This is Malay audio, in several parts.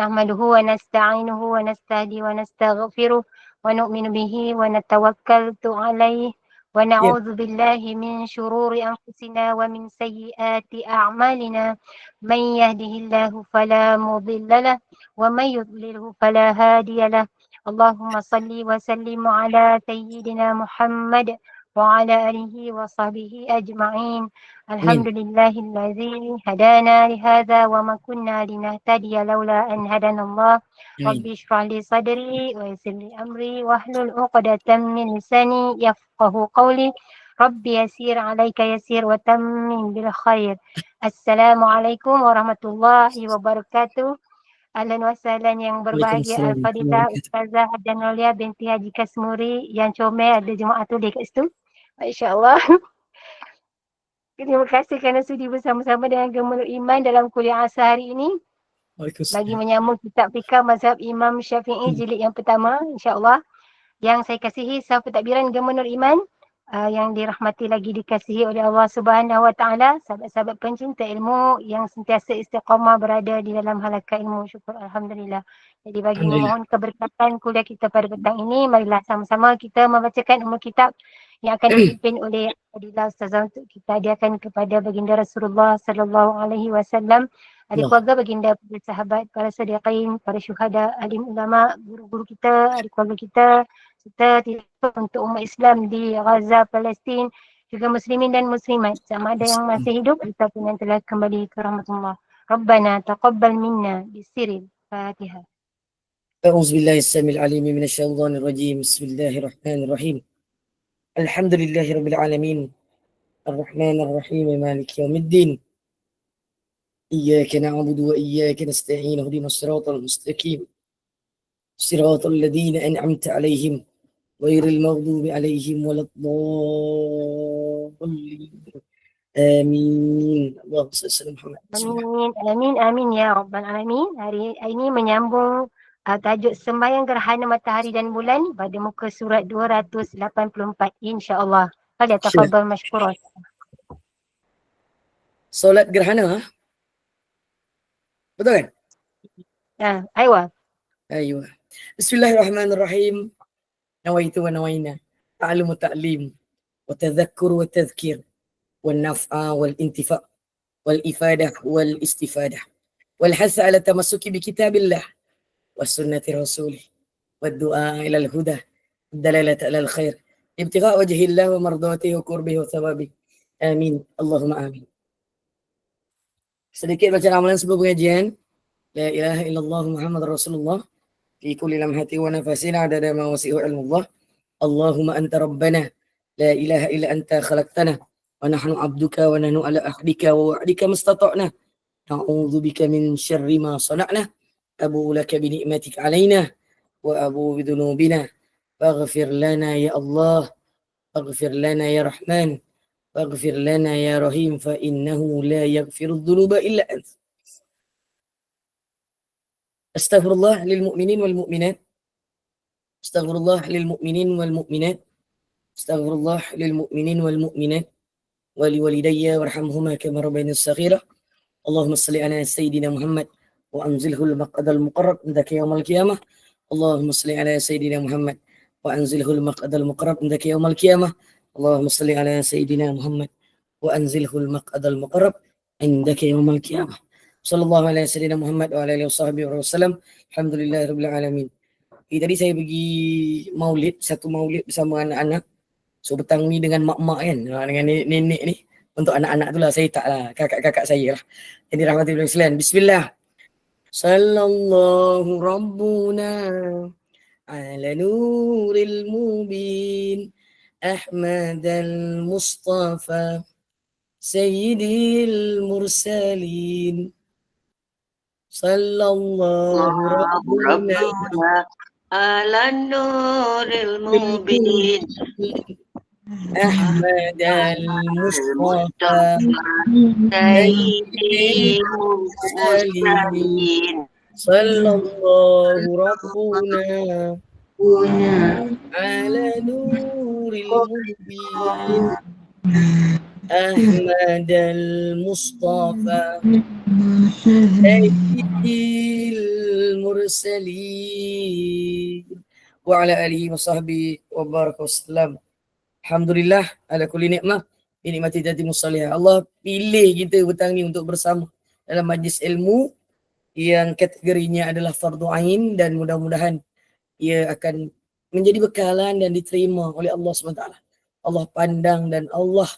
نحمده ونستعينه ونستهدي ونستغفره ونؤمن به ونتوكل عليه ونعوذ بالله من شرور أنفسنا ومن سيئات أعمالنا من يهده الله فلا مضل له ومن يضلله فلا هادي له اللهم صل وسلم على سيدنا محمد وعلى آله وصحبه أجمعين الحمد لله الذي هدانا لهذا وما كنا لنهتدي لولا أن هدانا الله رب اشرح لي صدري ويسر لي أمري واحلل عقدة من لساني يفقه قولي رب يسير عليك يسير وتمم بالخير السلام عليكم ورحمة الله وبركاته. Ahlan wa sahlan yang berbahagia Al-Fadilah Ustazah Hajanolia binti Haji Kasmuri yang comel ada Jumatul dia kat situ. Masya-Allah. Terima kasih kerana sudi bersama-sama dengan Gemenur Iman dalam kuliah asar hari ini. Lagi menyambung kitab Fiqh Mazhab Imam Syafi'i jilid yang pertama, insya-Allah. Yang saya kasihi sahabat takbiran Gemenur Iman yang dirahmati lagi dikasihi oleh Allah Subhanahu Wa Taala, sahabat-sahabat pencinta ilmu yang sentiasa istiqamah berada di dalam halaqah ilmu. Syukur alhamdulillah. Jadi bagi memohon keberkatan kuliah kita pada petang ini, marilah sama-sama kita membacakan umul kitab yang akan dipimpin oleh Fadilah Ustazah untuk kita hadiahkan kepada baginda Rasulullah sallallahu alaihi wasallam, ahli keluarga baginda, para sahabat, para sadiqin, para syuhada, alim ulama, guru-guru kita, ahli keluarga kita, serta untuk umat Islam di Gaza, Palestin, juga muslimin dan muslimat sama ada yang masih hidup ataupun yang telah kembali ke rahmatullah. Rabbana taqabbal minna bisiril Fatihah. A'udzubillahi as-sami'il 'alim minasyaitonir rajim. Bismillahirrahmanirrahim. Alhamdulillahirabbil alamin. Arrahmanir rahim maliki yaumiddin. Iyyaka na'budu wa iyyaka nasta'in. Ihdinas siratal mustaqim. Siratal ladzina an'amta 'alaihim ghairil maghdubi 'alaihim waladdallin. Amin. Allahumma shalli ala Muhammad. Amin, amin ya rabbal alamin. Hari ini menyambung tajuk sembahyang gerhana matahari dan bulan pada muka surat 284 insya-Allah. Pada tafadhal mashkurun. Solat gerhana, betul kan? Aywa. Bismillahirrahmanirrahim. Nawaitu wa nawaina ta'allum wa ta'lim wa tadhakkur wa tadhkir wal naf'a wal intifa' wal ifadah wal istifadah wal hasa ala tamassuki bi kitabillah wa sunnati rasulih wad du'a ila al huda dalalata ala al khair ibtigha' wajhillah wa mardatihi wa qurbihi wa thawabihi. Amin. Allahumma amin. Sedikit bacaan amalan sebelum pengajian. La ilaha illallah Muhammad Rasulullah في كل لمحة ونفس عدد ما وسعه علم الله. اللهم أنت ربنا لا إله إلا أنت خلقتنا ونحن عبدك ونحن على عهدك ووعدك ما استطعنا نعوذ بك من شر ما صنعنا أبو لك بنعمتك علينا وأبو بذنوبنا فاغفر لنا يا الله اغفر لنا يا رحمن واغفر لنا يا رحيم فإنه لا يغفر الذنوب إلا أنت. Astaghfirullah lil mu'minin wal mu'minat. Astaghfirullah lil mu'minin wal mu'minat. Astaghfirullah lil mu'minin wal mu'minat. Wa li walidayya warhamhuma kama rabbayani shaghira. Allahumma salli ala sayyidina Muhammad wa anzilhu al-maq'adal muqarrab indaka yaumal qiyamah. Allahumma salli ala sayyidina Muhammad wa anzilhu al-maq'adal muqarrab indaka yaumal qiyamah. Allahumma salli ala sayyidina Muhammad wa anzilhu al-maq'adal muqarrab indaka yaumal qiyamah. Sallallahu alaihi wasallam Muhammad wa alihi wasallam. Alhamdulillahirabbil alamin. Tadi saya pergi maulid, satu maulid bersama anak-anak. So petang ni dengan mak-mak kan, dengan nenek ni. Untuk anak-anak tu lah, saya tak lah, kakak-kakak saya lah. Jadi rahmatullahi wasallam. Bismillah. Sallallahu rabbuna ala nuril mubin Ahmadal Mustafa Sayyidil Mursalin. Sallallahu rabbuna ala nuril mubin Ahmadal Mustafa Sayyidil Mursalin. Sallallahu rabbuna ala nuril mubin Ahmadal Mustafa Sayyidil المرسلين وعلى آله وصحبه وبارك وسلم. Alhamdulillah ala kulli nikmah nikmati tatimus salihah. Allah pilih kita petang ni untuk bersama dalam majlis ilmu yang kategorinya adalah fardu ain, dan mudah-mudahan ia akan menjadi bekalan dan diterima oleh Allah SWT. Allah pandang dan Allah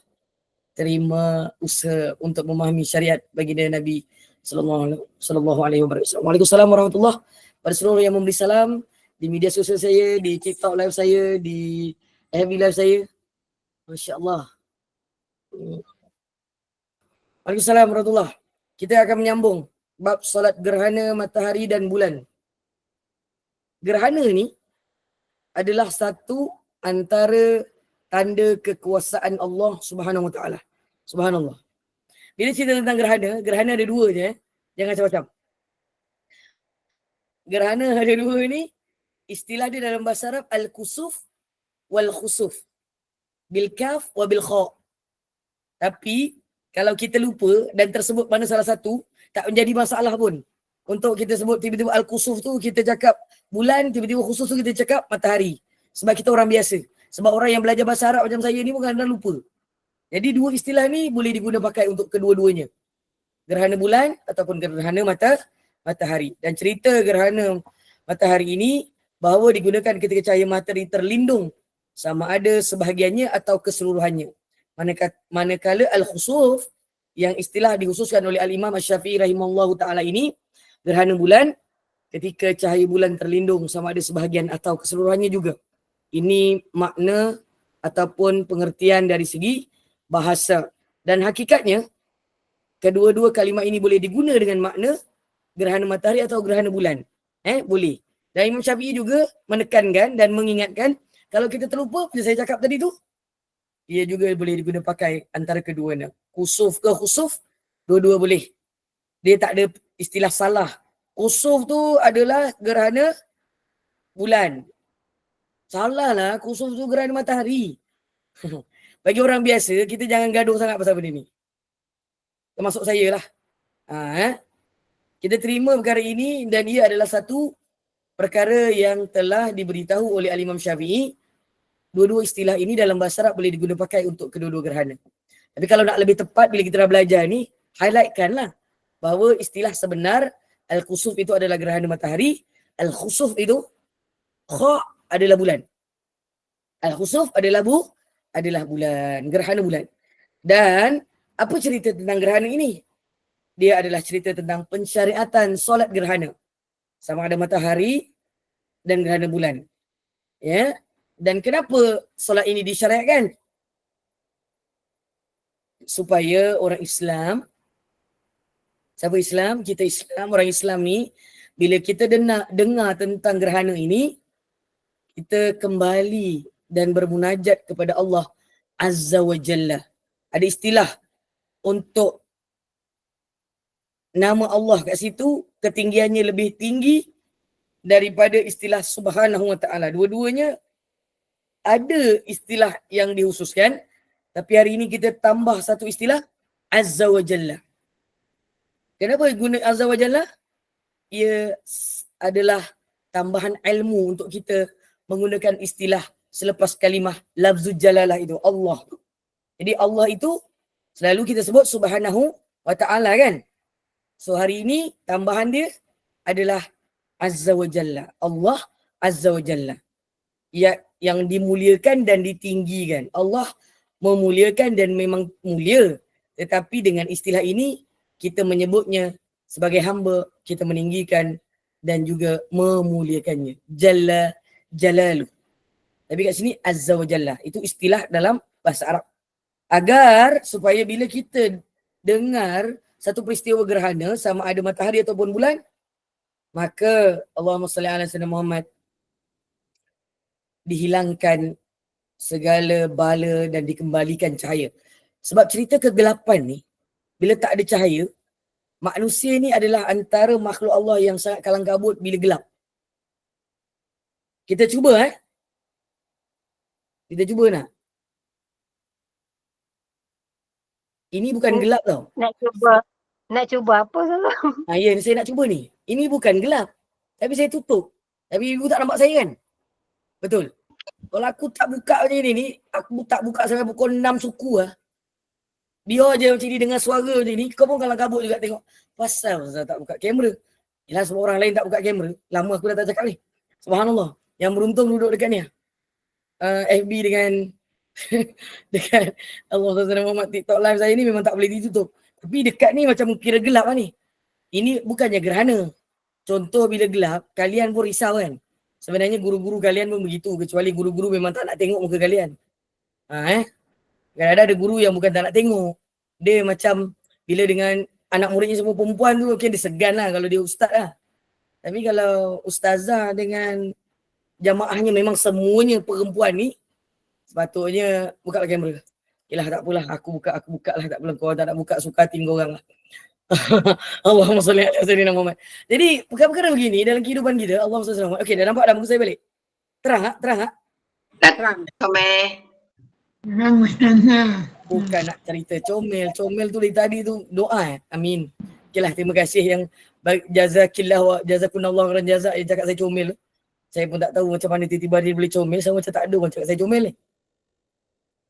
terima usaha untuk memahami syariat baginda Nabi sallallahu alaihi wasallam. Waalaikumsalam warahmatullahi wabarakatuh. Pada seluruh yang memberi salam di media sosial saya, di TikTok live saya, di FB live saya. Masya-Allah. Waalaikumsalam warahmatullahi. Kita akan menyambung bab solat gerhana matahari dan bulan. Gerhana ni adalah satu antara tanda kekuasaan Allah Subhanahu Wa Taala. Subhanallah. Bila cerita tentang gerhana ada dua je. Jangan macam-macam. Gerhana ada dua ni, istilah dia dalam bahasa Arab al-kusuf wal-khusuf. Bil kaf wa bil kha. Tapi kalau kita lupa dan tersebut mana salah satu, tak menjadi masalah pun. Untuk kita sebut tiba-tiba al-kusuf tu kita cakap bulan, tiba-tiba khusuf tu kita cakap matahari. Sebab kita orang biasa. Sebab orang yang belajar bahasa Arab macam saya ni pun kadang-kadang lupa. Jadi dua istilah ni boleh diguna pakai untuk kedua-duanya. Gerhana bulan ataupun gerhana matahari. Dan cerita gerhana matahari ini bahawa digunakan ketika cahaya matahari terlindung, sama ada sebahagiannya atau keseluruhannya. Manakala al-khusuf yang istilah dikhususkan oleh Al-Imam Asy-Syafi'i rahimahullahu ta'ala ini, gerhana bulan ketika cahaya bulan terlindung sama ada sebahagian atau keseluruhannya juga. Ini makna ataupun pengertian dari segi bahasa. Dan hakikatnya, kedua-dua kalimah ini boleh diguna dengan makna gerhana matahari atau gerhana bulan. Boleh. Dan Imam Syafi'i juga menekankan dan mengingatkan, kalau kita terlupa, bila saya cakap tadi tu, ia juga boleh diguna pakai antara keduanya. Kusuf ke khusuf, dua-dua boleh. Dia tak ada istilah salah. Kusuf tu adalah gerhana bulan. Salah lah, kusuf tu gerhana matahari. Bagi orang biasa, kita jangan gaduh sangat pasal benda ni. Termasuk saya lah. Kita terima perkara ini dan ia adalah satu perkara yang telah diberitahu oleh Al-Imam Syafi'i. Dua-dua istilah ini dalam bahasa Arab boleh diguna pakai untuk kedua-dua gerhana. Tapi kalau nak lebih tepat bila kita dah belajar ni, highlightkanlah bahawa istilah sebenar al-khusuf itu adalah gerhana matahari, al-khusuf itu kha adalah bulan. Al-khusuf adalah bulan, gerhana bulan. Dan apa cerita tentang gerhana ini? Dia adalah cerita tentang pensyariatan solat gerhana. Sama ada matahari dan gerhana bulan. Ya. Dan kenapa solat ini disyariatkan? Supaya orang Islam, siapa Islam? Kita Islam, orang Islam ni, bila kita dengar tentang gerhana ini, kita kembali dan bermunajat kepada Allah Azza wa Jalla. Ada istilah untuk nama Allah kat situ, ketinggiannya lebih tinggi daripada istilah Subhanahu wa Ta'ala. Dua-duanya ada istilah yang dikhususkan, tapi hari ini kita tambah satu istilah Azza wa Jalla. Kenapa guna Azza wa Jalla? Ia adalah tambahan ilmu untuk kita menggunakan istilah selepas kalimah lafzul jalalah itu, Allah. Jadi Allah itu selalu kita sebut Subhanahu wa Ta'ala kan. So hari ini tambahan dia adalah Azza wa Jalla. Allah Azza wa Jalla. Yang dimuliakan dan ditinggikan. Allah memuliakan dan memang mulia. Tetapi dengan istilah ini kita menyebutnya sebagai hamba, kita meninggikan dan juga memuliakannya. Jalla Jalalu. Tapi kat sini Azza wa Jalla. Itu istilah dalam bahasa Arab. Agar supaya bila kita dengar satu peristiwa gerhana, sama ada matahari ataupun bulan, maka Allahumma salli ala sayyidina Muhammad, dihilangkan segala bala dan dikembalikan cahaya. Sebab cerita kegelapan ni, bila tak ada cahaya, manusia ni adalah antara makhluk Allah yang sangat kalang kabut bila gelap. Kita cuba Kita cuba nak. Ini bukan gelap tau. Nak cuba apa salah? Ya, saya nak cuba ni. Ini bukan gelap. Tapi saya tutup. Tapi ibu tak nampak saya kan? Betul. Kalau aku tak buka macam ni, aku tak buka sampai pukul 6 suku lah. Dia je macam ni dengan suara macam ni, kau pun kalang kabut juga tengok. Pasal saya tak buka kamera. Yalah semua orang lain tak buka kamera. Lama aku dah tak cakap ni. Subhanallah. Yang beruntung duduk dekat ni. FB dengan dekat Allah SWT TikTok live saya ni memang tak boleh ditutup. Tapi dekat ni macam kira gelap lah ni. Ini bukannya gerhana. Contoh bila gelap, kalian pun risau kan. Sebenarnya guru-guru kalian pun begitu. Kecuali guru-guru memang tak nak tengok muka kalian. Kadang-kadang ada guru yang bukan tak nak tengok. Dia macam bila dengan anak muridnya semua perempuan tu, okay, dia segan lah kalau dia ustaz lah. Tapi kalau ustazah dengan jamaahnya memang semuanya perempuan ni, sepatutnya buka kamera. Yelah tak apalah, aku buka lah, tak apalah, kau tak nak buka suka hati kau orang lah. Allahumma salli ala sayyidina Muhammad. Jadi perkara-perkara begini dalam kehidupan kita, Allahumma salli ala Muhammad. Okey, dah nampak dah muka saya balik? Terang tak? Terang tak? Terang. Comel. Bukan nak cerita comel. Comel tu dari tadi tu doa. Amin. Okeylah, terima kasih yang jazakillah wa jazakunallah khairan jazak yang cakap saya comel. Saya pun tak tahu macam mana tiba-tiba dia boleh comel. Saya macam tak ada orang cakap saya comel ni.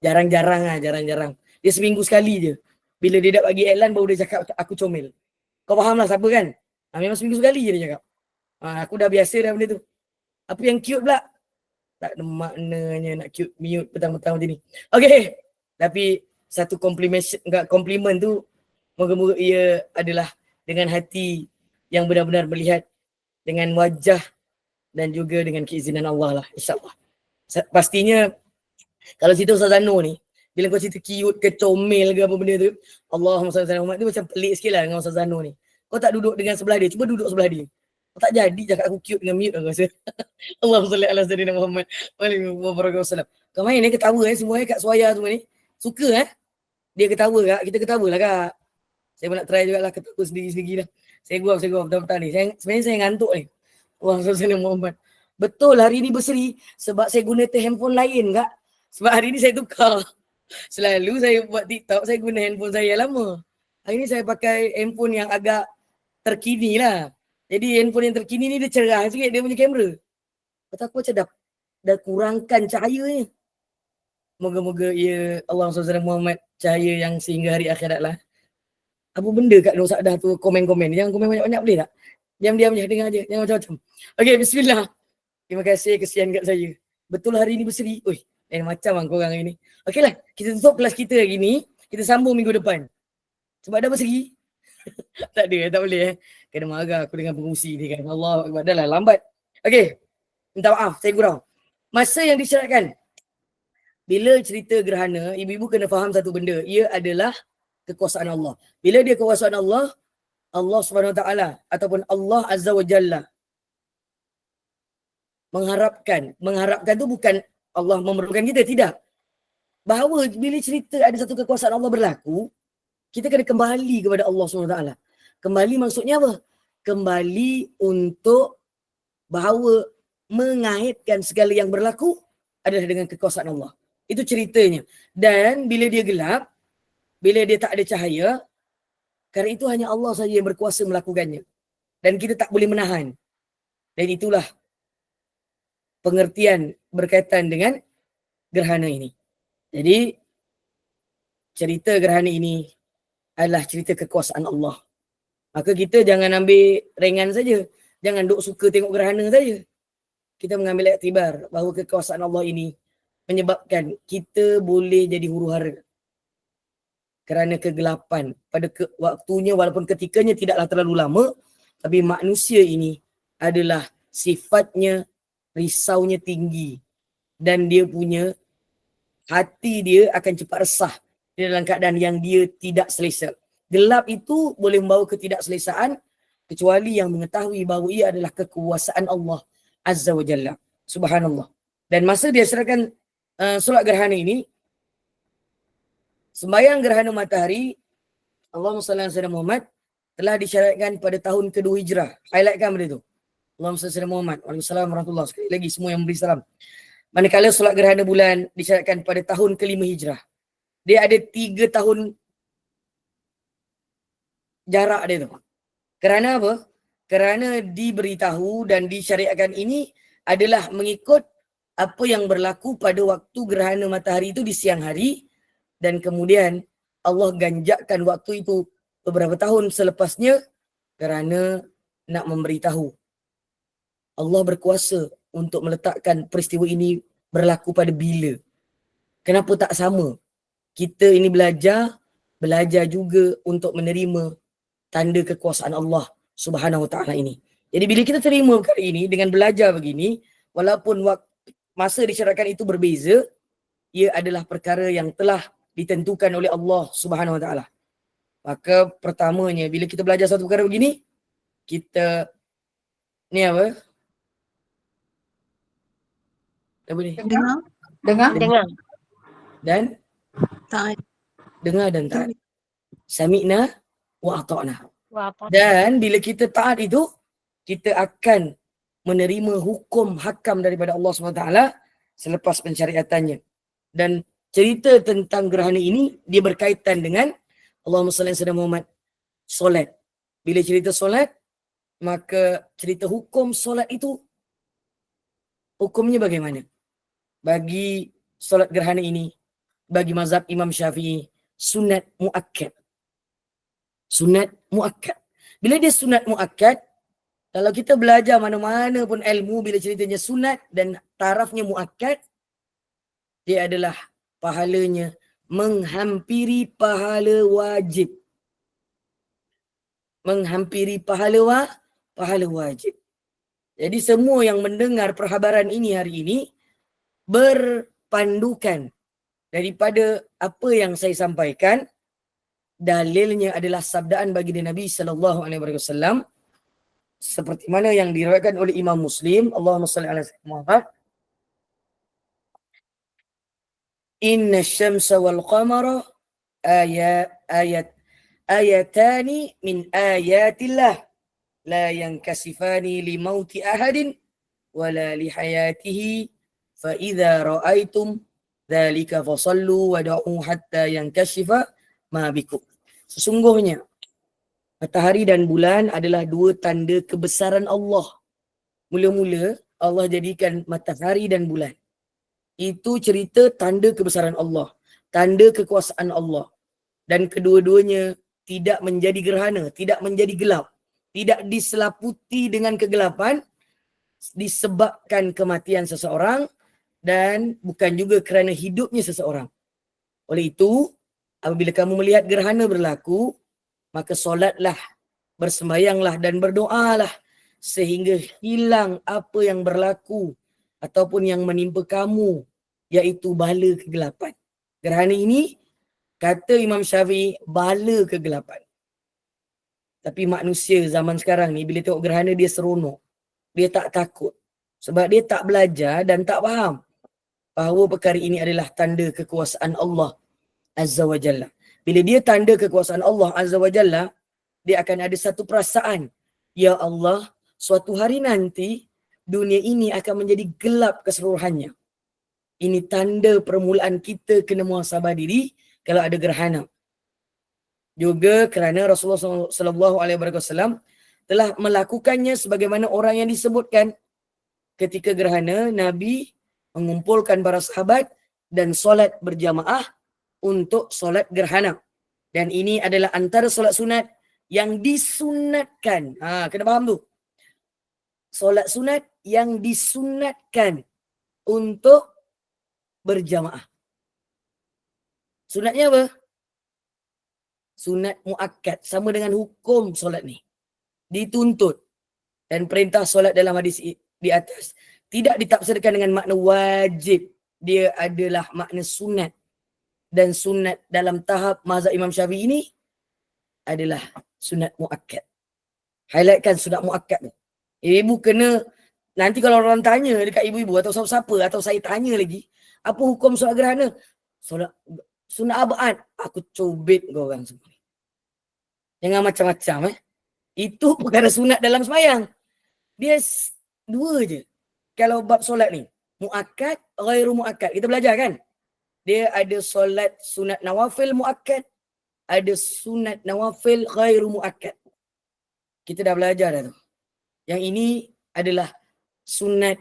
Jarang-jarang lah, jarang-jarang. Dia seminggu sekali je. Bila dia dah bagi iklan baru dia cakap aku comel. Kau faham lah siapa kan? Memang seminggu sekali je dia cakap. Aku dah biasa dah benda tu. Apa yang cute pula? Tak ada maknanya nak cute mute petang-petang macam ni. Okay. Tapi satu komplimen tu moga-moga ia adalah dengan hati yang benar-benar melihat dengan wajah dan juga dengan keizinan Allah lah, insyaAllah. Pastinya kalau cerita Ustaz Zano ni, bila kau cerita cute ke comel ke apa benda tu, Allahumma salli ala Muhammad tu macam pelik sikit lah dengan Ustaz Zano ni. Kau tak duduk dengan sebelah dia, cuba duduk sebelah dia. Kau tak jadi cakap aku cute dengan mute aku rasa. Allahumma salli ala sayyidina Muhammad wa alihi wasallam. Kau main ketawa semua kat suaya semua ni. Suka dia ketawa kak, kita ketawa lah kak. Saya pun nak try jugalah ketawa sendiri-sendiri lah. Saya gua petang-petang ni. Sebenarnya saya ngantuk ni. Allahumma salli ala Muhammad. Betul hari ni berseri sebab saya guna handphone lain kak. Sebab hari ni saya tukar. Selalu saya buat TikTok, saya guna handphone saya lama. Hari ni saya pakai handphone yang agak terkini lah. Jadi handphone yang terkini ni dia cerah sikit dia punya kamera. Kata aku macam dah kurangkan cahayanya. Moga-moga ia Allah SWT Muhammad cahaya yang sehingga hari akhirat lah. Apa benda kat Nur Sa'dah tu komen-komen. Jangan komen banyak-banyak boleh tak? Diam-diam je, dengar je. Jangan macam-macam. Okay, bismillah. Terima kasih kesian kat saya. Betul hari ni berseri. Oi, macam lah korang hari ni. Okey lah, kita tutup kelas kita hari ni. Kita sambung minggu depan. Sebab dah berseri. Tak ada, tak boleh Kena marah aku dengan pengurusi ni kan. Allah Akbar, dah lah lambat. Okey, minta maaf, saya gurau. Masa yang disyaratkan. Bila cerita gerhana, ibu-ibu kena faham satu benda. Ia adalah kekuasaan Allah. Bila dia kekuasaan Allah, Allah SWT ataupun Allah Azza wa Jalla mengharapkan tu bukan Allah memerlukan kita, tidak. Bahawa bila cerita ada satu kekuasaan Allah berlaku, kita kena kembali kepada Allah SWT. Kembali maksudnya apa? Kembali untuk bahawa mengaitkan segala yang berlaku adalah dengan kekuasaan Allah. Itu ceritanya. Dan bila dia gelap, bila dia tak ada cahaya, kerana itu hanya Allah saja yang berkuasa melakukannya. Dan kita tak boleh menahan. Dan itulah pengertian berkaitan dengan gerhana ini. Jadi, cerita gerhana ini adalah cerita kekuasaan Allah. Maka kita jangan ambil ringan saja. Jangan duk suka tengok gerhana saja. Kita mengambil iktibar bahawa kekuasaan Allah ini menyebabkan kita boleh jadi huru-hara. Kerana kegelapan pada waktunya walaupun ketikanya tidaklah terlalu lama, tapi manusia ini adalah sifatnya risaunya tinggi dan dia punya hati dia akan cepat resah dalam keadaan yang dia tidak selesa. Gelap itu boleh membawa ketidakselesaan kecuali yang mengetahui bahawa ia adalah kekuasaan Allah Azza wa Jalla. Subhanallah. Dan masa dia serahkan solat gerhana ini, sembahyang gerhana matahari, Allahumma salli ala Muhammad, telah disyaratkan pada tahun kedua hijrah. Highlightkan benda tu. Allahumma salli ala Muhammad. Waalaikumsalam warahmatullahi wabarakatuh. Sekali lagi semua yang beri salam. Manakala solat gerhana bulan disyaratkan pada tahun kelima hijrah. Dia ada 3 tahun jarak dia tu. Kerana apa? kerana diberitahu dan disyariatkan ini adalah mengikut apa yang berlaku pada waktu gerhana matahari itu di siang hari, dan kemudian Allah ganjakkan waktu itu beberapa tahun selepasnya kerana nak memberitahu Allah berkuasa untuk meletakkan peristiwa ini berlaku pada bila. Kenapa tak sama? Kita ini belajar juga untuk menerima tanda kekuasaan Allah Subhanahu Wa Taala ini. Jadi bila kita terima perkara ini dengan belajar begini, walaupun masa disyaratkan itu berbeza, ia adalah perkara yang telah ditentukan oleh Allah Subhanahu Wa Taala. Maka pertamanya bila kita belajar satu perkara begini, kita ni apa? Apa ni? Dengar. Dan Taat. dengar dan taat. Sami'na wa ata'na. Wah, Dan bila kita taat itu, kita akan menerima hukum hakam daripada Allah SWT selepas pensyariatannya. Dan cerita tentang gerhana ini, dia berkaitan dengan Allahumma salli ala Muhammad, solat. Bila cerita solat, maka cerita hukum solat itu, hukumnya bagaimana? Bagi solat gerhana ini, bagi mazhab Imam Syafi'i, sunat muakkad. Sunat muakkad. Bila dia sunat muakkad, kalau kita belajar mana-mana pun ilmu, bila ceritanya sunat dan tarafnya muakkad, dia adalah pahalanya menghampiri pahala wajib. Menghampiri pahala wajib. Jadi semua yang mendengar perhabaran ini hari ini berpandukan daripada apa yang saya sampaikan. Dalilnya adalah sabdaan baginda Nabi sallallahu alaihi wasallam seperti mana yang diriwayatkan oleh Imam Muslim, Allahumma salli ala Muhammad. Inna syamsa wal qamara ayatani min ayatillah la yankasifani li mauti ahadin wala li hayatihi fa idza ra'aitum dzalika fasallu wad'u hatta yankashifa ma bikum. Sesungguhnya matahari dan bulan adalah dua tanda kebesaran Allah. Mula-mula Allah jadikan matahari dan bulan. Itu cerita tanda kebesaran Allah, tanda kekuasaan Allah. Dan kedua-duanya tidak menjadi gerhana, tidak menjadi gelap, tidak diselaputi dengan kegelapan disebabkan kematian seseorang dan bukan juga kerana hidupnya seseorang. Oleh itu, apabila kamu melihat gerhana berlaku, maka solatlah, bersembayanglah dan berdoalah sehingga hilang apa yang berlaku ataupun yang menimpa kamu, iaitu bala kegelapan. Gerhana ini, kata Imam Syafi'i, bala kegelapan. Tapi manusia zaman sekarang ni, bila tengok gerhana dia seronok. Dia tak takut. Sebab dia tak belajar dan tak faham bahawa perkara ini adalah tanda kekuasaan Allah Azza wa Jalla. Bila dia tanda kekuasaan Allah Azza wa Jalla, dia akan ada satu perasaan. Ya Allah, suatu hari nanti, dunia ini akan menjadi gelap keseluruhannya. Ini tanda permulaan kita kena muhasabah diri kalau ada gerhana. Juga kerana Rasulullah SAW telah melakukannya sebagaimana orang yang disebutkan. Ketika gerhana, Nabi mengumpulkan para sahabat dan solat berjamaah untuk solat gerhana. Dan ini adalah antara solat sunat yang disunatkan. Kena faham tu. Solat sunat yang disunatkan untuk berjamaah. Sunatnya apa? Sunat muakkad. Sama dengan hukum solat ni. Dituntut. Dan perintah solat dalam hadis di atas tidak ditafsirkan dengan makna wajib. Dia adalah makna sunat. Dan sunat dalam tahap mazhab Imam Syafi'i ini adalah sunat muakkad. Highlightkan sunat muakkad tu. Ibu kena, nanti kalau orang tanya dekat ibu-ibu atau siapa-siapa, atau saya tanya lagi, apa hukum solat gerhana? Sunat abad. Aku cubit kau orang semua. Jangan macam-macam. Itu perkara sunat dalam sembahyang. Dia dua je. Kalau bab solat ni, muakkad, ghairu muakkad. Kita belajar kan? Dia ada solat sunat nawafil muakkad, ada sunat nawafil ghairu muakkad. Kita dah belajar dah tu. Yang ini adalah sunat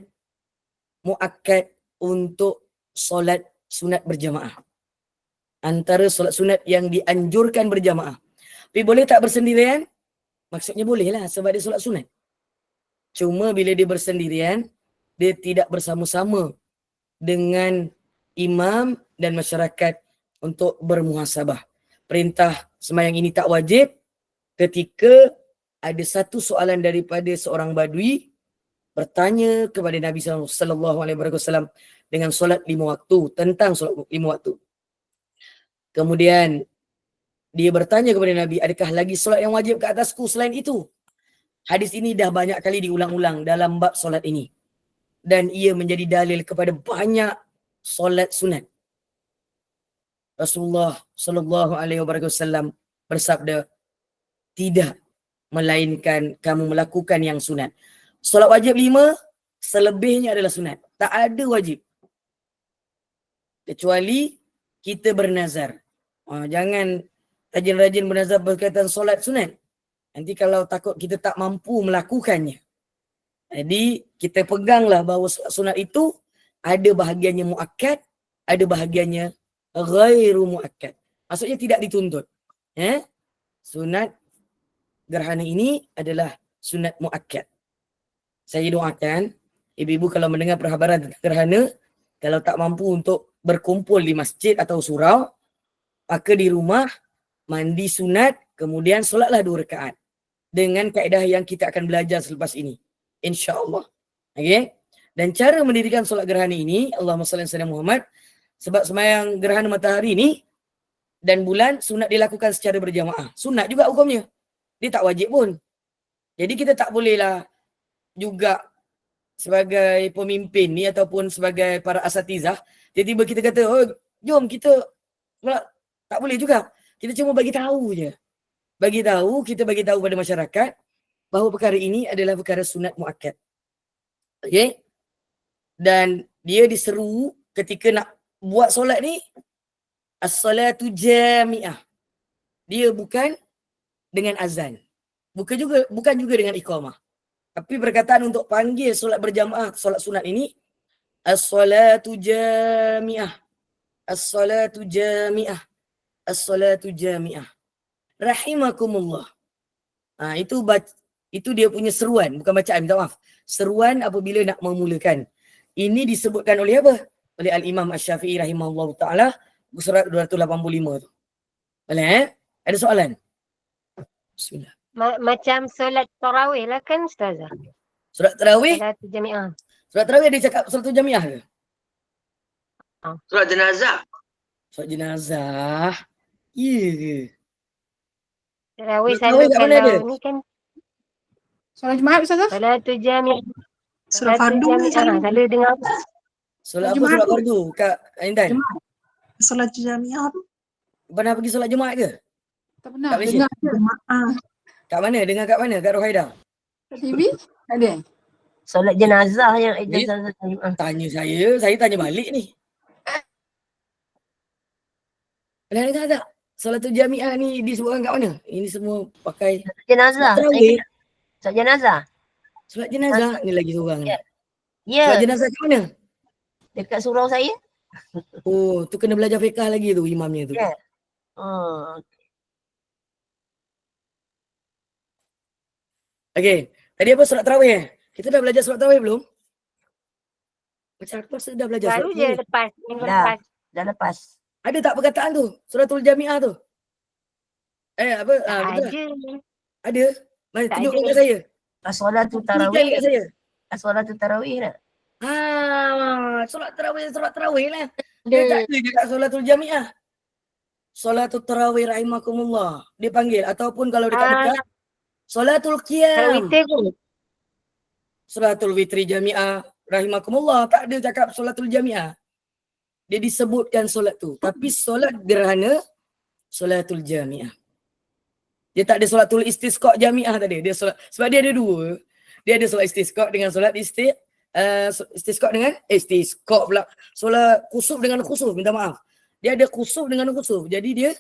muakkad untuk solat sunat berjamaah. Antara solat sunat yang dianjurkan berjamaah. Tapi boleh tak bersendirian? Maksudnya boleh lah sebab dia solat sunat. Cuma bila dia bersendirian, dia tidak bersama-sama dengan imam dan masyarakat untuk bermuhasabah. Perintah sembahyang ini tak wajib ketika ada satu soalan daripada seorang badui bertanya kepada Nabi SAW dengan solat 5 waktu, tentang solat 5 waktu. Kemudian dia bertanya kepada Nabi, adakah lagi solat yang wajib ke atasku selain itu? Hadis ini dah banyak kali diulang-ulang dalam bab solat ini. Dan ia menjadi dalil kepada banyak solat sunat. Rasulullah SAW bersabda, tidak melainkan kamu melakukan yang sunat. Solat wajib 5, selebihnya adalah sunat. Tak ada wajib. Kecuali kita bernazar. Jangan rajin-rajin bernazar berkaitan solat sunat. Nanti kalau takut kita tak mampu melakukannya. Jadi kita peganglah bahawa sunat itu ada bahagiannya muakkad, ada bahagiannya ghairu muakkad. Maksudnya tidak dituntut. Sunat gerhana ini adalah sunat muakkad. Saya doakan ibu-ibu kalau mendengar perhabaran gerhana, kalau tak mampu untuk berkumpul di masjid atau surau, maka di rumah mandi sunat, kemudian solatlah 2 rakaat. Dengan kaedah yang kita akan belajar selepas ini. InsyaAllah. Okay? Dan cara mendirikan solat gerhana ini, Allahumma salli ala Muhammad, sebab sembahyang gerhana matahari ini dan bulan sunat dilakukan secara berjamaah. Sunat juga hukumnya. Dia tak wajib pun. Jadi kita tak bolehlah juga sebagai pemimpin ni ataupun sebagai para asatizah, tiba-tiba kita kata, oh jom kita, tak boleh juga. Kita cuma bagi tahu je. Kita bagi tahu pada masyarakat bahawa perkara ini adalah perkara sunat muakkad. Okey? Dan dia diseru ketika nak buat solat ni, as-salatu jami'ah. Dia bukan dengan azan. Bukan juga dengan iqamah. Tapi perkataan untuk panggil solat berjamaah, solat sunat ini, as-salatu jami'ah. As-salatu jami'ah. As-salatu jami'ah. Rahimakumullah. Itu dia punya seruan, bukan bacaan, minta maaf. Seruan apabila nak memulakan. Ini disebutkan oleh apa? Oleh Al-Imam Asy-Syafi'i rahimahullah ta'ala, surat 285 tu. Boleh Ada soalan? Bismillah. Macam solat tarawih lah kan Ustazah? Solat tarawih? Solat jami'ah. Solat tarawih dia cakap solat jami'ah ke? Solat jenazah. Solat jenazah. Ya ke? Tarawih Solat tarawih selalu kat mana ada? kalau ni kan Solat Jumaat Ustazah? solat jami'ah. Solat fardu Selalu dengar Solat apa? Jumaat Solat tu. fardu Kak Intan? Jumaat. Solat jamiah tu. Pernah pergi solat Jumaat ke? Tak pernah. Kat Malaysia? Dengar je. Jemaah. Kat mana? Dengar kat mana? Kat Rohaida? Kat TV? Ada. Solat jenazah yang Ni tanya saya tanya balik ni. Pernah dengar tak? Solatul jami'ah ni disebutkan kat mana? Ini semua pakai jenazah. tarawih. Solat jenazah. Solat jenazah ni lagi seorang ni. Ya, Solat jenazah kat mana? dekat surau saya. Oh, tu kena belajar fiqh lagi tu imamnya tu. Ya. Oh, Okey. Tadi apa solat tarawih? Kita dah belajar solat tarawih belum? Macam aku rasa dah belajar baru solat je tarawih. lepas minggu Dah. lepas. dah lepas. Ada tak perkataan tu? Solatul jami'ah tu? Apa? Betul tak? Ada. Ada? Mana Tak tunjukkan ada. kat saya. As-salatu Tunjukkan tarawih. kat saya. As-salatu tarawih nak. Solat tarawih lah. Dia tak ada dekat solatul jami'ah. Solatul tarawih rahimakumullah. Dia panggil. Ataupun kalau dekat Mekah, solatul Kalau qiyam. witir pun. Solatul witri jami'ah rahimakumullah. Tak ada cakap solatul jami'ah. Dia disebutkan solat tu. Tapi solat gerhana, solatul jami'ah. Dia tak ada solatul istisqa jami'ah tadi. Dia solat, sebab dia ada dua. Dia ada solat istisqa dengan solat istisqa dengan istisqa pula. Solat khusuf dengan khusuf, minta maaf. Dia ada khusuf dengan khusuf. Jadi dia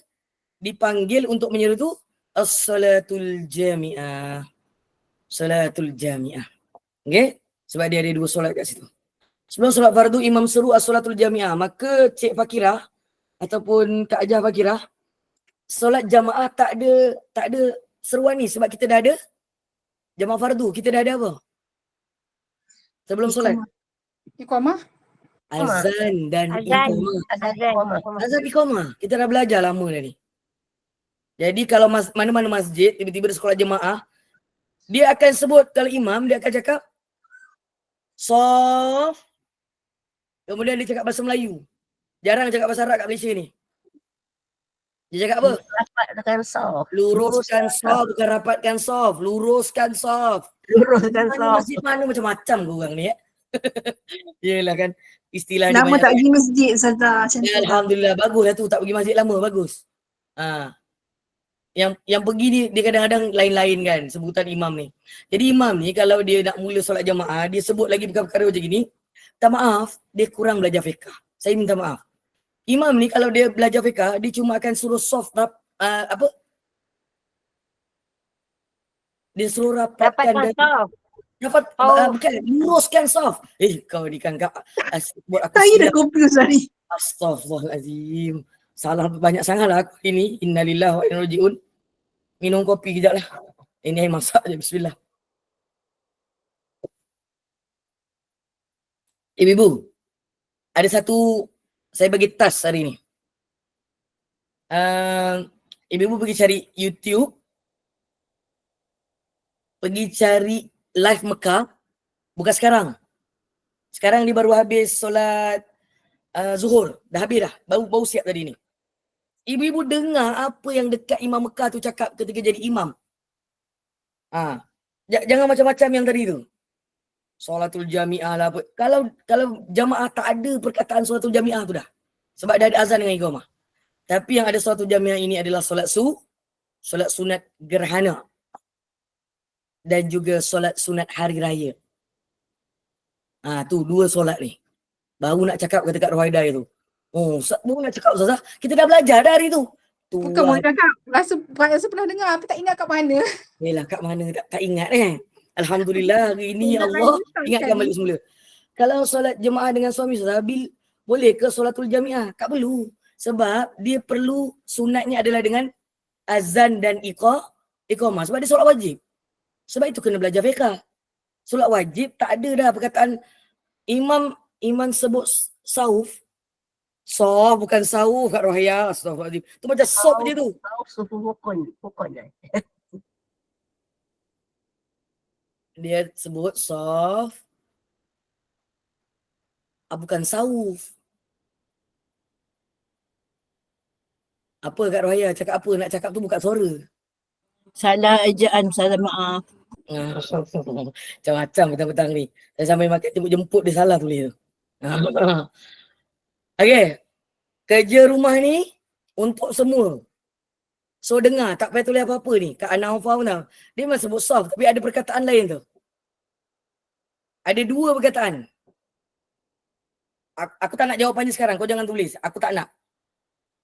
dipanggil untuk menyeru tu as-salatul jami'ah. Salatul jami'ah. Okay? Sebab dia ada 2 solat kat situ. Sebelum solat fardu, imam seru as-salatul jami'ah. Maka Cik Fakirah ataupun Kak Ajah Fakirah, solat jamaah tak ada seruan ni sebab kita dah ada jamaah fardu. Kita dah ada apa? Sebelum solat. Iqamah. Azan dan Azan. iqamah. Azan. Azan iqamah. Kita dah belajar lama dah ni. Jadi kalau mana-mana masjid, tiba-tiba ada sekolah jemaah, dia akan sebut, kalau imam, dia akan cakap, Sof. Kemudian dia cakap bahasa Melayu. Jarang cakap bahasa Arab kat Malaysia ni. Dia cakap apa? Rapatkan soft. Luruskan sof, bukan rapatkan sof. Luruskan sof. Luruskan soft. Masjid mana macam-macam korang ni, ya? Yelah kan, istilah dia Lama banyak. tak pergi masjid, Ustazah. Macam tu. Alhamdulillah, bagus lah tu. Tak pergi masjid lama, bagus. Yang pergi ni, dia kadang-kadang lain-lain kan, sebutan imam ni. Jadi imam ni, kalau dia nak mula solat jamaah, dia sebut lagi perkara-perkara macam gini, tak maaf, dia kurang belajar fiqah. Saya minta maaf. Imam ni kalau dia belajar fiqah, dia cuma akan suruh soft dia suruh rapatkan Dapatkan soft. bukan, luruskan soft. Kau ni kan buat aku Saya dah silap. confused tadi. Astaghfirullahalazim. Salah banyak sangat lah aku ini. Innalillahi wa inna ilaihi raji'un. Minum kopi kejap lah. Ini air masak je. Bismillah. Ibu-ibu, ada satu, saya bagi task hari ni. Ibu-ibu pergi cari YouTube, pergi cari live Mekah, bukan sekarang. Sekarang dia baru habis solat zuhur, dah habis dah, baru siap tadi ni. Ibu-ibu dengar apa yang dekat Imam Mekah tu cakap ketika jadi imam. Jangan macam-macam yang tadi tu. Solatul jami'ah lah apa. Kalau jamaah tak ada perkataan solatul jami'ah tu dah. Sebab dah ada azan dengan iqamah. Tapi yang ada solatul jami'ah ini adalah solat sunat gerhana. Dan juga solat sunat hari raya. Tu 2 solat ni. Baru nak cakap kata Kak Rohaidai tu. Baru nak cakap Ustazah. Kita dah belajar dah hari tu. Bukan mau cakap. Rasa pernah dengar tapi tak ingat kat mana. Yelah kat mana tak ingat Alhamdulillah hari ini Allah ingatkan balik semula. Kalau solat jemaah dengan suami Ustazah, boleh ke solatul jami'ah? Tak perlu. Sebab dia perlu sunatnya adalah dengan azan dan iqamah. Sebab dia solat wajib. Sebab itu kena belajar fiqah. Solat wajib tak ada dah perkataan imam sebut sauf. Sof bukan sauf Kak Rohaya. Astagfirullahaladzim. Tu macam sop je tu. Sufu pokon. Dia sebut sof. Bukan sauf. Apa Kak Rohaya? Cakap apa? Nak cakap tu buka suara. Salah ejaan, salah maaf. Macam-macam petang-petang ni. Saya sampai makan jemput dia salah tulis tu. Okay. Kerja rumah ni untuk semua. So dengar, tak payah tulis apa-apa ni. Kak Ana Hafah pun tahu. Dia memang sebut soft tapi ada perkataan lain tu. Ada 2 perkataan. Aku tak nak jawapannya sekarang. Kau jangan tulis. Aku tak nak.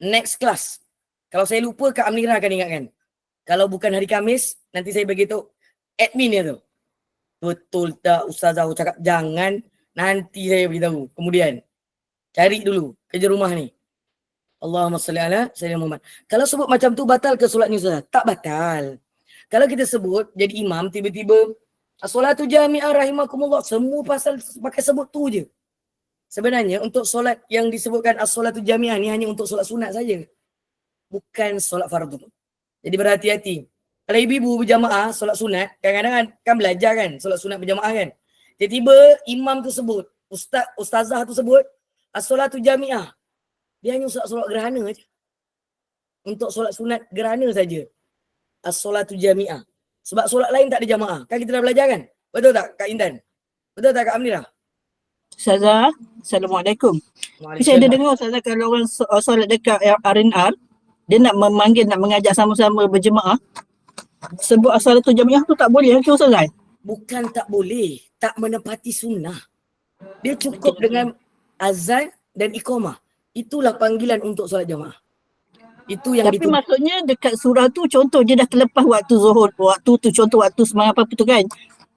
Next class. Kalau saya lupa, Kak Amnira akan ingatkan. Kalau bukan hari Khamis, nanti saya beritahu admin dia tu. Betul tak Ustazah cakap jangan, nanti saya beritahu. Kemudian, cari dulu kerja rumah ni. Allahumma salli ala Sayyidina Muhammad. Kalau sebut macam tu, batal ke solat ni Ustazah? Tak batal. Kalau kita sebut, jadi imam, tiba-tiba, as-salatu jami'ah rahimakumullah, semua pasal pakai sebut tu je. Sebenarnya, untuk solat yang disebutkan as-salatu jami'ah ni hanya untuk solat sunat saja. Bukan solat fardu. Jadi berhati-hati. Kalau ibu-ibu berjamaah solat sunat, kadang-kadang kan belajar kan solat sunat berjamaah kan. Tiba-tiba imam tu sebut, ustazah tu sebut as-salatu jami'ah. Dia hanya solat gerhana saja. Untuk solat sunat gerhana saja. As-salatu jami'ah. Sebab solat lain tak ada jamaah. Kan kita dah belajar kan? Betul tak Kak Intan? Betul tak Kak Amnira? Ustazah, Assalamualaikum. Saya ada dengar Ustazah kalau orang solat dekat RNR, dia nak memanggil, nak mengajak sama-sama berjemaah, sebut as-salatu jami'ah tu tak boleh ke Ustazah? Bukan tak boleh, tak menepati sunnah. Dia cukup dengan azan dan iqamah. Itulah panggilan untuk solat jamaah. Itu yang Tapi maksudnya dekat surah tu contoh dia dah terlepas waktu zuhur, waktu tu contoh waktu sembahyang apa tu kan.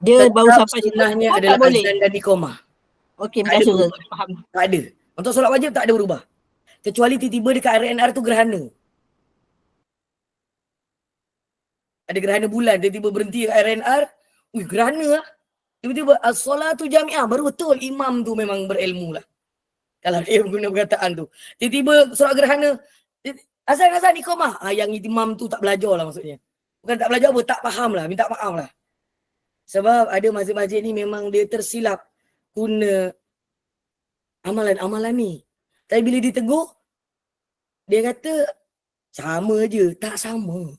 Dia baru tetap sampai situ. sunnahnya Oh, adalah tak boleh. azan dan iqamah. Okey, Tak ada masuk berubah. faham. Tak ada. Untuk solat wajib tak ada berubah. Kecuali tiba-tiba dekat RNR tu gerhana. Ada gerhana bulan, tiba-tiba berhenti kat RNR. Ui, gerhana lah. Tiba-tiba as-solatu jami'ah. Baru betul imam tu memang berilmu lah. Kalau dia guna perkataan tu. Tiba-tiba solat gerhana. Azan iqamah. Yang imam tu tak belajar lah maksudnya. Bukan tak belajar apa, tak faham lah. Minta maaf lah. Sebab ada masjid-masjid ni memang dia tersilap guna amalan-amalan ni. Tapi bila ditegur, dia kata sama je. Tak sama.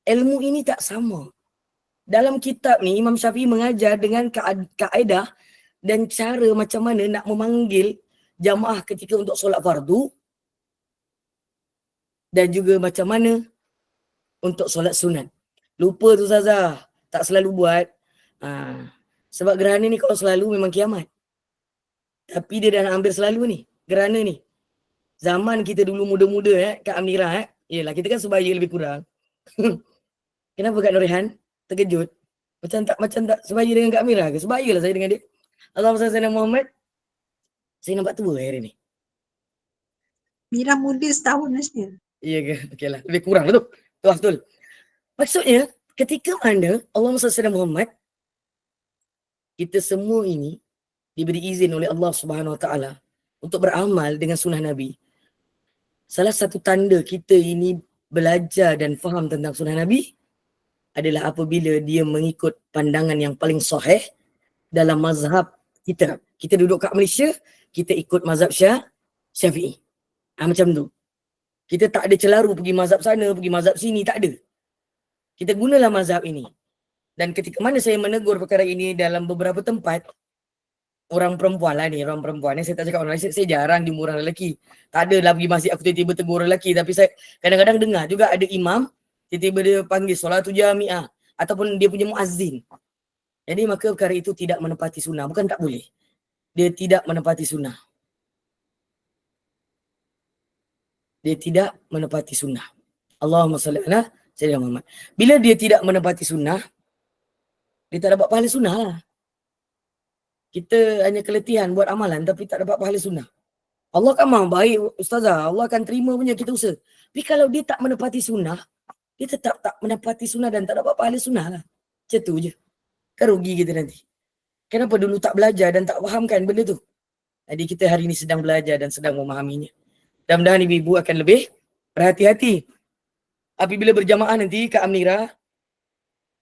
Ilmu ini tak sama. Dalam kitab ni Imam Syafi'i mengajar dengan kaedah dan cara macam mana nak memanggil jamaah ketika untuk solat fardu dan juga macam mana untuk solat sunat. Lupa tu Ustazah, tak selalu buat. Sebab gerhana ni kalau selalu memang kiamat. Tapi dia dah nak hampir selalu ni, gerhana ni. Zaman kita dulu muda-muda Kak Amira yelah kita kan sebaya lebih kurang. Kenapa Kak Nurrehan terkejut? Macam tak sebaya dengan Kak Amira ke? Sebayalah saya dengan dia. Allahumma salli ala Muhammad. Saya nampak tua hari ni. Mira muda setahun saja. Iya ke? Okeylah. Lebih kurang lah tu. Betul. Maksudnya, ketika mana Allahumma salli ala Muhammad, kita semua ini diberi izin oleh Allah Subhanahu Wa Taala untuk beramal dengan sunnah Nabi. Salah satu tanda kita ini belajar dan faham tentang sunnah Nabi adalah apabila dia mengikut pandangan yang paling sahih dalam mazhab kita. Kita duduk kat Malaysia, kita ikut mazhab Syafi'i. Macam tu. Kita tak ada celaru pergi mazhab sana, pergi mazhab sini, tak ada. Kita gunalah mazhab ini. Dan ketika mana saya menegur perkara ini dalam beberapa tempat, orang perempuan lah ni, saya tak cakap orang lelaki, saya jarang jumpa orang lelaki. Tak adalah pergi masjid aku tiba-tiba tegur orang lelaki, tapi saya kadang-kadang dengar juga ada imam, tiba-tiba dia panggil solatu jami'ah ataupun dia punya muazzin. Jadi maka perkara itu tidak menepati sunnah. Bukan tak boleh. Dia tidak menepati sunnah. Dia tidak menepati sunnah. Allahumma salli ala Sayyidina Muhammad. Bila dia tidak menepati sunnah, dia tak dapat pahala sunnah lah. Kita hanya keletihan buat amalan tapi tak dapat pahala sunnah. Allah kan maha baik Ustazah. Allah akan terima punya kita usaha. Tapi kalau dia tak menepati sunnah, dia tetap tak menepati sunnah dan tak dapat pahala sunnah lah. Macam tu je. Kan rugi kita nanti. Kenapa dulu tak belajar dan tak fahamkan benda tu? Jadi kita hari ini sedang belajar dan sedang memahaminya. Mudah-mudahan ibu-ibu akan lebih berhati-hati. Apabila berjamaah nanti Kak Amira,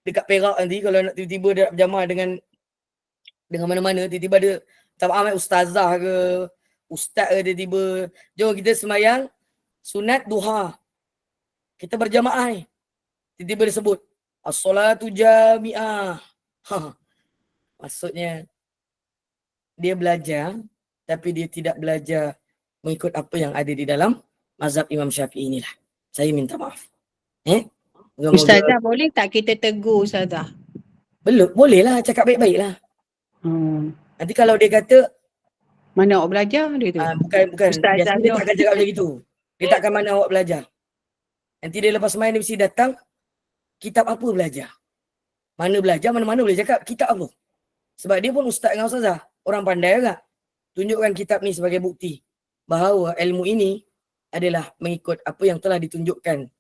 dekat Perak nanti kalau nak tiba-tiba dia berjamaah dengan mana-mana, tiba-tiba ada tak maaf ustazah ke, ustaz ke, tiba-tiba jom kita sembahyang sunat duha. Kita berjamaah ni. Tiba-tiba dia sebut as-solatu jami'ah. Maksudnya dia belajar tapi dia tidak belajar mengikut apa yang ada di dalam mazhab Imam Syafi'i inilah. Saya minta maaf. Ustazah boleh tak kita tegur Ustazah? Belum, bolehlah cakap baik-baik lah. Nanti kalau dia kata Mana awak belajar dia tu? bukan. Ustazah Biasanya dia tu. tak akan cakap macam itu. Dia tak akan mana awak belajar. Nanti dia lepas main dia mesti datang, kitab apa belajar? Mana belajar, mana-mana boleh cakap kitab apa. Sebab dia pun ustaz dengan ustazah. Orang pandai juga. Tunjukkan kitab ni sebagai bukti bahawa ilmu ini adalah mengikut apa yang telah ditunjukkan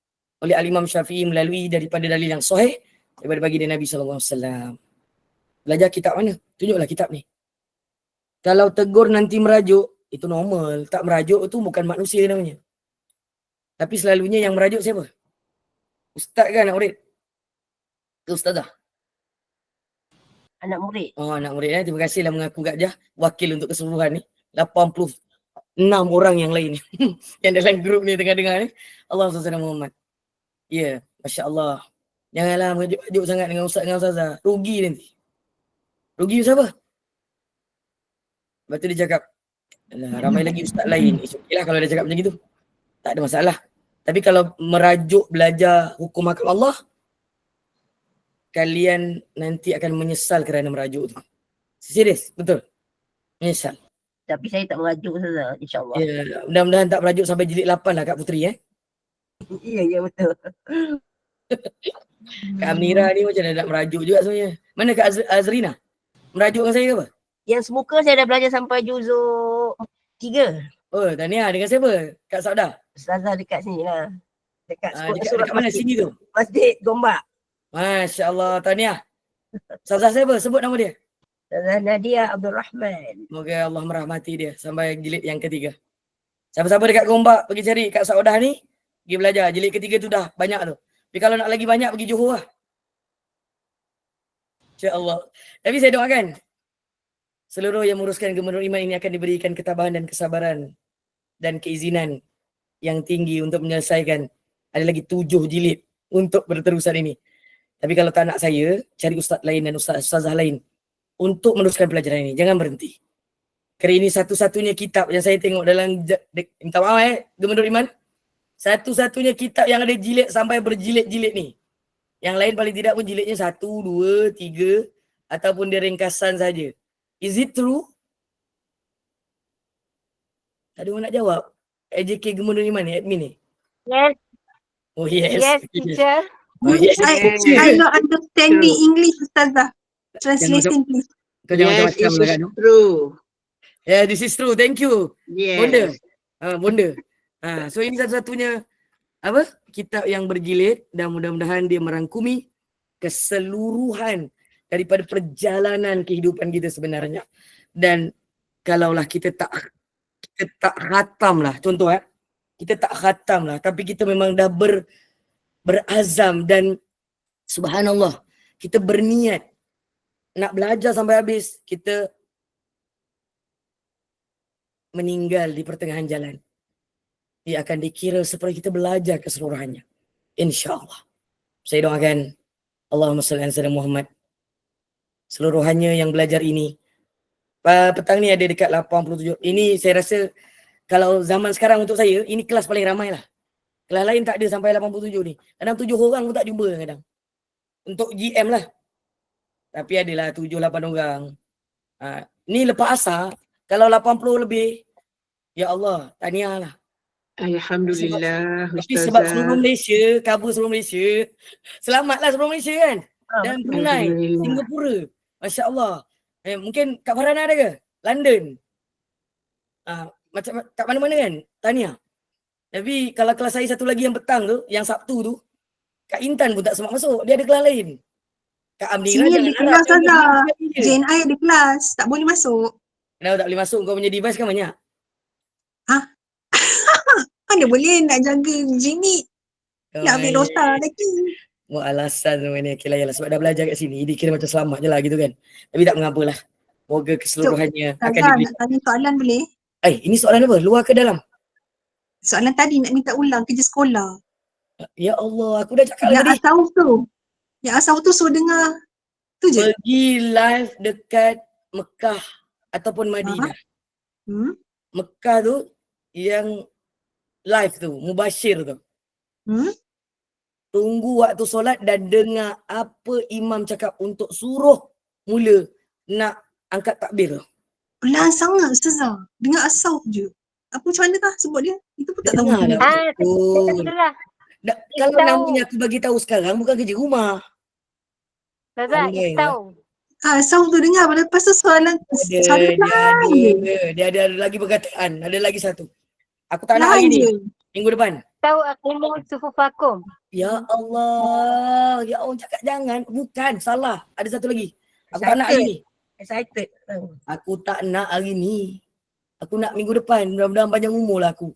oleh Al-Imam Syafi'i melalui daripada dalil yang sahih daripada baginda Nabi SAW. Belajar kitab mana? Tunjuklah kitab ni. Kalau tegur nanti merajuk, itu normal. Tak merajuk itu bukan manusia namanya. Tapi selalunya yang merajuk siapa? Ustaz kan anak murid? Ke ustazah? Anak murid. Oh, anak murid. Terima kasihlah mengaku Kak Jah, wakil untuk keseluruhan ni. 86 orang yang lain yang dalam grup ni tengah dengar ni. Allah SWT Muhammad. Ya, Masya Allah. Janganlah merajuk-rajuk sangat dengan ustaz dengan ustazah. Rugi nanti. Rugi siapa? Lepas tu dia cakap, ramai lagi ustaz lain. Okay lah kalau dia cakap macam itu. Tak ada masalah. Tapi kalau merajuk belajar hukum hakam Allah, kalian nanti akan menyesal kerana merajuk tu. Serius, betul. Menyesal. Tapi saya tak merajuk saja, insyaAllah. Ya, mudah-mudahan tak merajuk sampai jilid 8 lah Kak Puteri Ya betul. Kak Amira ni macam nak merajuk juga sebenarnya. Mana Kak Azrina? Merajuk dengan saya ke apa? Yang semuka saya dah belajar sampai juzuk 3. Oh, tahniah. Dengan siapa? Kak Saudah? Ustazah dekat sini lah. Dekat Dekat mana masjid. sini tu? Masjid Gombak. Masya Allah, tahniah. Ustazah siapa? Sebut nama dia. Ustazah Nadia Abdul Rahman. Semoga Allah merahmati dia sampai jilid yang ketiga. Siapa-siapa dekat Gombak pergi cari Kak Saudah ni, pergi belajar. Jilid ketiga tu dah banyak tu. Tapi kalau nak lagi banyak pergi Johor lah. InsyaAllah. Tapi saya doakan seluruh yang menguruskan Gubernur Iman ini akan diberikan ketabahan dan kesabaran dan keizinan yang tinggi untuk menyelesaikan. Ada lagi 7 jilid untuk berterusan ini. Tapi kalau tak nak saya, cari ustaz lain dan ustazah lain untuk meneruskan pelajaran ini. Jangan berhenti. Kerana ini satu-satunya kitab yang saya tengok dalam, minta maaf Gubernur Iman, satu-satunya kitab yang ada jilid sampai berjilid-jilid ni. Yang lain paling tidak pun jilidnya 1, 2, 3 ataupun dia ringkasan saja. Is it true? Tak ada orang nak jawab. AJK Gubernur Iman ni, admin ni. Yes, Oh yes. yes, teacher. Oh, yes. I not understanding English, Ustazah. Translation, please. Kau jangan Yes, macam-macam this lah is kan. true. Yeah, this is true. Thank you. Bonda. Yes. Bonda. So ini satu-satunya apa? Kitab yang berjilid dan mudah-mudahan dia merangkumi keseluruhan daripada perjalanan kehidupan kita sebenarnya. Dan kalaulah kita tak khatam lah, contoh kita tak khatam lah, tapi kita memang dah berazam dan subhanallah, kita berniat nak belajar sampai habis, kita meninggal di pertengahan jalan, dia akan dikira seperti kita belajar keseluruhannya. InsyaAllah. Saya doakan Allahumma salli ala sayyidina Muhammad. Seluruhannya yang belajar ini. Petang ni ada dekat 87. Ini saya rasa kalau zaman sekarang untuk saya, ini kelas paling ramai lah. Kelas lain tak ada sampai 87 ni. Kadang 7 orang pun tak jumpa kadang. Untuk GM lah. Tapi adalah 7-8 orang. Ni lepas asar, kalau 80 lebih, ya Allah, tahniah lah. Alhamdulillah, Tapi sebab Ustazah. seluruh Malaysia, cover seluruh Malaysia, selamatlah seluruh Malaysia kan. Dan Brunei, Alhamdulillah. Singapura, Masya Allah. Mungkin Kak Farhana ada ke? London. Macam kat mana-mana kan? Tahniah. Tapi kalau kelas saya satu lagi yang petang tu, yang Sabtu tu, Kak Intan pun tak sempat masuk. Dia ada kelas lain. Kak Amira Sini jangan ada kelas, harap. Ustazah. JNI ada kelas. Tak boleh masuk. Kenapa tak boleh masuk? Kau punya device kan banyak? Mana boleh nak jaga Jimmy. Nak ambil nota lagi. Mau alasan sebenarnya. Okay lah, yalah. Sebab dah belajar kat sini. Dia kira macam selamat je lah gitu kan. Tapi tak mengapalah. Moga keseluruhannya akan Ustazah diberi. nak tanya soalan boleh? Ini soalan apa? Luar ke dalam? Soalan tadi nak minta ulang kerja sekolah. Ya Allah, aku dah cakap Yang tadi. asal tu. Yang asal tu suruh dengar. Tu je. Pergi live dekat Mekah ataupun Madinah. Mekah tu yang live tu, mubashir tu. Tunggu waktu solat dan dengar apa imam cakap untuk suruh mula nak angkat takbir tu. Pelan sangat Ustazah. Dengar asal je. Apa macam mana tah sebut dia? Itu pun tak tahu. Dengar lah. Betul. Ustazah, Kalau tahu. namanya aku bagi tahu sekarang bukan kerja rumah. Ustazah, Pandai tahu. Asal tu dengar. Lepas tu soalan Dia ada lagi perkataan. Ada lagi satu. Aku tak nak hari ni. Minggu depan. Tahu aqimu sufufakum. Ya Allah. Ya Allah cakap jangan. Bukan. Salah. Ada satu lagi. Aku tak nak hari ni. Excited. Aku tak nak hari ni. Aku nak minggu depan. Mudah-mudahan panjang umur lah aku.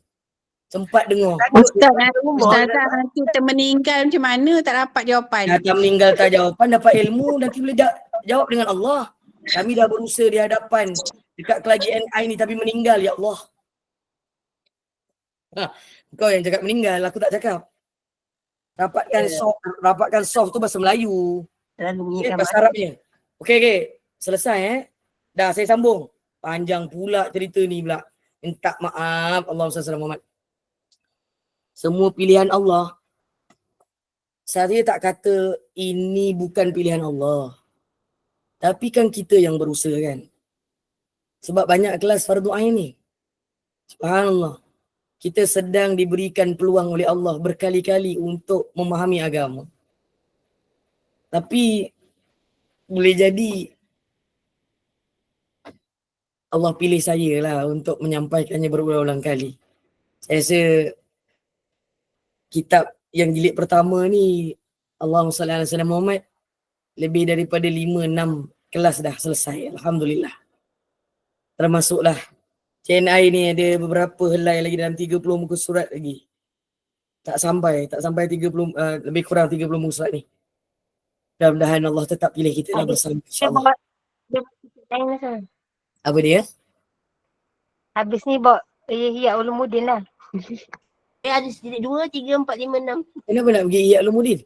Sempat dengar. Ustazah nanti kita meninggal macam mana tak dapat jawapan. Datang meninggal tak jawapan. Dapat ilmu. Nanti boleh jawab dengan Allah. Kami dah berusaha di hadapan. Dekat kelajian NI ni tapi meninggal. Ya Allah. Kau yang cakap meninggal. Aku tak cakap. Rapatkan soft tu bahasa Melayu. Bahasa Arabnya. Okey. Selesai Dah saya sambung. Panjang pula cerita ni pula. Minta maaf. Allahumma salli ala Muhammad. Semua pilihan Allah. Saya tak kata ini bukan pilihan Allah. Tapi kan kita yang berusaha kan. Sebab banyak kelas fardu ain ni. Subhanallah. kita sedang diberikan peluang oleh Allah berkali-kali untuk memahami agama. Tapi boleh jadi Allah pilih saya lah untuk menyampaikannya berulang-ulang kali. Saya rasa kitab yang jilid pertama ni, Allahumma salli ala sayyidina Muhammad, lebih daripada 5-6 kelas dah selesai. Alhamdulillah. Termasuklah CNI ni ada beberapa helai lagi dalam 30 muka surat lagi. Tak sampai 30, lebih kurang 30 muka surat ni. Mudah-mudahan Allah tetap pilih kita lah bersama, insyaAllah. Apa dia? Habis ni bawa Ihya Ulumuddin lah. Ada jilid 2, 3, 4, 5, 6. Kenapa nak pergi Ihya Ulumuddin?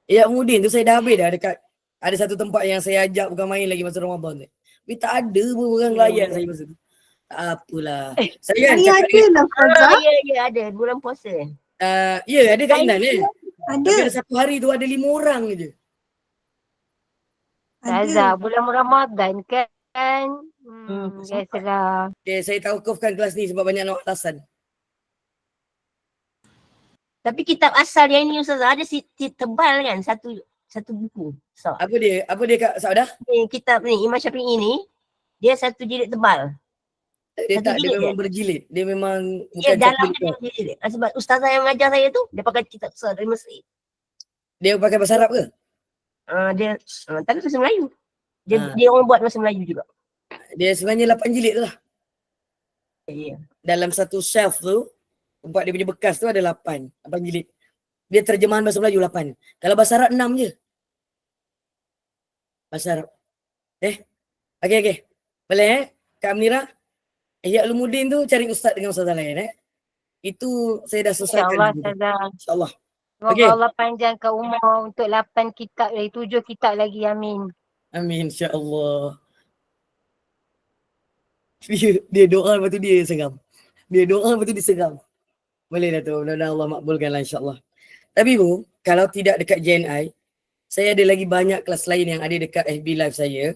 Ihya Ulumuddin tu saya dah habis dah dekat. Ada satu tempat yang saya ajak bukan main lagi masa Ramadan tu. Tapi tak ada pun orang layan saya masa tu. Tak apalah. Saya kan Saya cakap ada lah Ustazah. Ya, ada. Bulan puasa. ya ada kat Inan ni. Ada. Tapi ada satu hari tu ada 5 orang je. Ustazah, bulan Ramadan kan. Biasalah. Okay, saya tawakufkan kelas ni sebab banyak nak alasan. Tapi kitab asal yang ni Ustazah ada tebal kan satu buku. So, Apa dia Kak Saudah? ni kitab ni Imam Syafi'i ni dia satu jilid tebal. Dia Satu tak, dia jilid memang berjilid. Dia memang Ya bukan dalam campur. dia jilid. Sebab ustazah yang mengajar saya tu dia pakai kitab asal dari Mesir. Dia pakai bahasa Arab ke? Dia tapi bahasa Melayu. Dia Ah. dia orang buat bahasa Melayu juga. Dia sebenarnya 8 jilid tu lah. Ya. Dalam satu shelf tu, tempat dia punya bekas tu ada 8 jilid. Dia terjemahan bahasa Melayu 8. Kalau bahasa Arab 6 je. Bahasa Arab. Okey. Boleh Kak Amnira? Ihya Ulumuddin tu cari ustaz dengan ustazah lain Itu saya dah selesaikan. InsyaAllah Ustazah. InsyaAllah. Semoga Okey. Allah panjangkan umur untuk 8 kitab lagi, 7 kitab lagi. Amin. Amin insya-Allah. Dia doa lepas tu dia seram. Dia doa lepas tu dia seram. Boleh dah tu. Mudah-mudahan Allah makbulkanlah insya-Allah. Tapi Bu, kalau tidak dekat JNI, saya ada lagi banyak kelas lain yang ada dekat FB Live saya.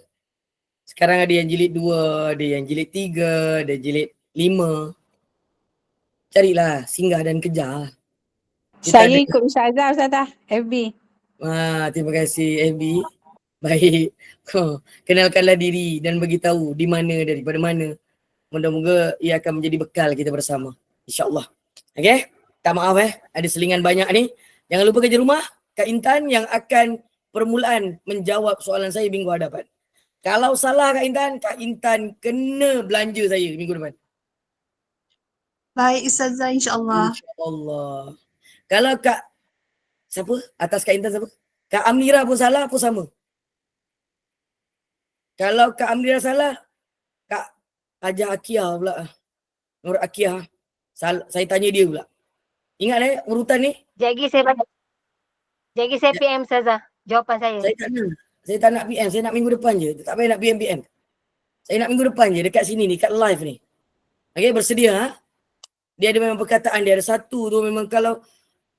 Sekarang ada yang jilid 2, ada yang jilid 3, ada jilid 5. Carilah, singgah dan kejar. Kita Saya ada- ikut Ustazah FB. Terima kasih FB. Baik. Kenalkanlah diri dan beritahu di mana, daripada mana. Moga-moga ia akan menjadi bekal kita bersama. InsyaAllah. Okay? Tak maaf ada selingan banyak ni. Jangan lupa kerja rumah Kak Intan yang akan permulaan menjawab soalan saya minggu hadapan. Kalau salah Kak Intan kena belanja saya minggu depan. Baik Ustazah, insyaAllah. InsyaAllah. Kalau siapa? Atas Kak Intan siapa? Kak Amnira pun salah pun sama. Kalau Kak Amnira salah, Kak Hajah Akia pula. Nur Akia. Saya tanya dia pula. Ingat urutan ni? Jagi saya PM Ustazah. Jawapan saya. Saya tak nak PM. Saya nak minggu depan je. Tak payah nak PM. Saya nak minggu depan je dekat sini ni, kat live ni. Okay, bersedia Dia ada memang perkataan dia. Ada satu tu memang kalau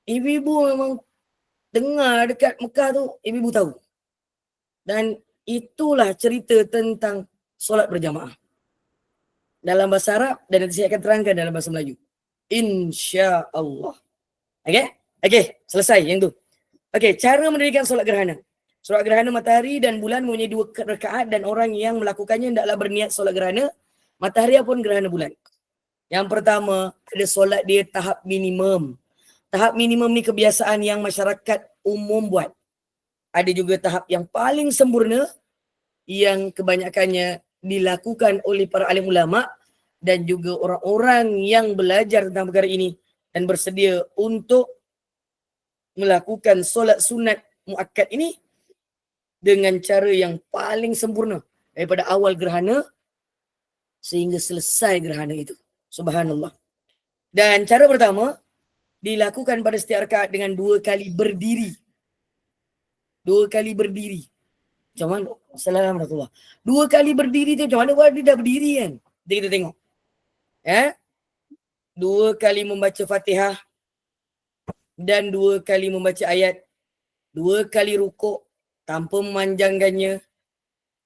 ibu-ibu memang dengar dekat Mekah tu, ibu-ibu tahu. Dan itulah cerita tentang solat berjamaah. Dalam bahasa Arab dan nanti saya akan terangkan dalam bahasa Melayu. InsyaAllah. Okay, selesai yang tu. Okay, cara mendirikan solat gerhana. Solat gerhana matahari dan bulan mempunyai 2 rakaat dan orang yang melakukannya hendaklah berniat solat gerhana matahari ataupun gerhana bulan. Yang pertama, ada solat dia tahap minimum. Tahap minimum ni kebiasaan yang masyarakat umum buat. Ada juga tahap yang paling sempurna yang kebanyakannya dilakukan oleh para alim ulama dan juga orang-orang yang belajar tentang perkara ini dan bersedia untuk melakukan solat sunat muakkad ini dengan cara yang paling sempurna daripada awal gerhana sehingga selesai gerhana itu. Subhanallah. Dan cara pertama dilakukan pada setiap rakaat dengan 2 kali berdiri. 2 kali berdiri. Macam mana? Assalamualaikum. 2 kali berdiri tu macam mana dia dah berdiri kan? Jadi kita tengok. 2 kali membaca Fatihah dan 2 kali membaca ayat. 2 kali rukuk tanpa memanjangkannya.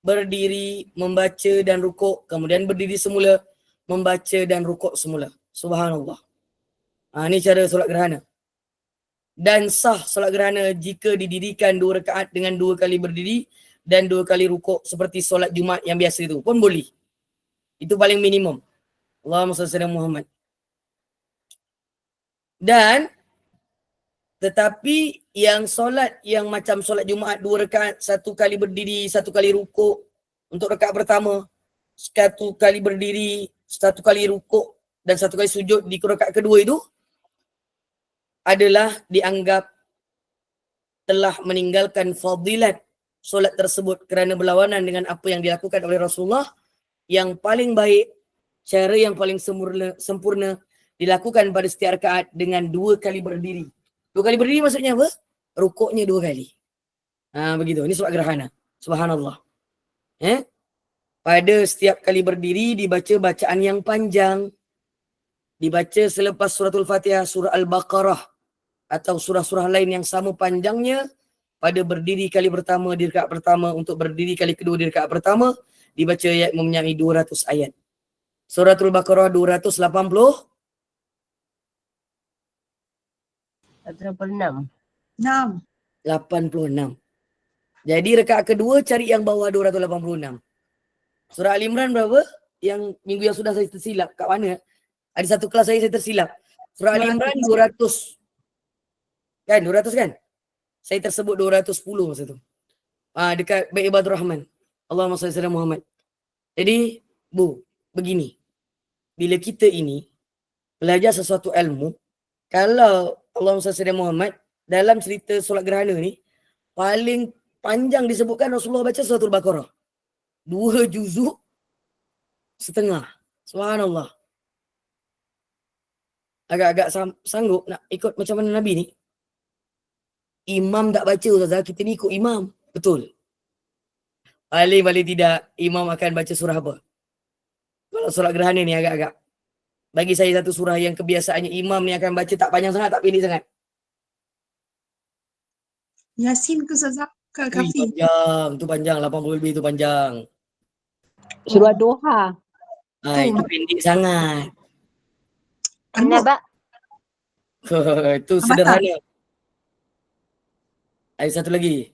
Berdiri, membaca dan rukuk. Kemudian berdiri semula, membaca dan rukuk semula. Subhanallah. Ni cara solat gerhana. Dan sah solat gerhana jika didirikan 2 rakaat dengan 2 kali berdiri dan 2 kali rukuk seperti solat Jumaat yang biasa itu pun boleh. Itu paling minimum. Allahumma salli ala Muhammad. Dan tetapi yang solat yang macam solat Jumaat 2 rakaat, 1 kali berdiri, 1 kali rukuk untuk rakaat pertama, 1 kali berdiri, 1 kali rukuk dan 1 kali sujud di rakaat kedua itu adalah dianggap telah meninggalkan fadilat solat tersebut kerana berlawanan dengan apa yang dilakukan oleh Rasulullah. Yang paling baik, cara yang paling sempurna dilakukan pada setiap rakaat dengan 2 kali berdiri. 2 kali berdiri maksudnya apa? Rukuknya 2 kali. Begitu. Ini solat gerhana. Subhanallah. Pada setiap kali berdiri dibaca bacaan yang panjang. Dibaca selepas suratul Fatihah, surah Al-Baqarah atau surah-surah lain yang sama panjangnya pada berdiri kali pertama di rakaat pertama. Untuk berdiri kali kedua di rakaat pertama dibaca ayat mempunyai 200 ayat. Suratul Baqarah 286. 86. Jadi rakaat kedua cari yang bawah 286. Surah Al-Imran berapa? Yang minggu yang sudah saya tersilap. Kat mana? Ada satu kelas saya tersilap. Surah Al-Imran 200. Kan? 200 kan? Saya tersebut 210 masa tu. Dekat Baik Ibadur Rahman. Allahumma salli ala Muhammad. Jadi, begini. Bila kita ini belajar sesuatu ilmu, kalau Allahumma salli ala Muhammad, dalam cerita solat gerhana ni, paling panjang disebutkan Rasulullah baca suratul Baqarah. 2 juzuk setengah. Subhanallah. Agak-agak sanggup nak ikut macam mana Nabi ni. Imam tak baca Ustazah, kita ni ikut imam. Betul. Paling tidak imam akan baca surah apa? Kalau solat gerhana ni agak-agak. Bagi saya satu surah yang kebiasaannya imam ni akan baca tak panjang sangat, tak pendek sangat. Yasin ke Ustazah? Kafi. Panjang, tu panjang, 80 lebih tu panjang. Surah Doha. Itu pendek sangat. An-Naba. Itu sederhana. Ada satu lagi.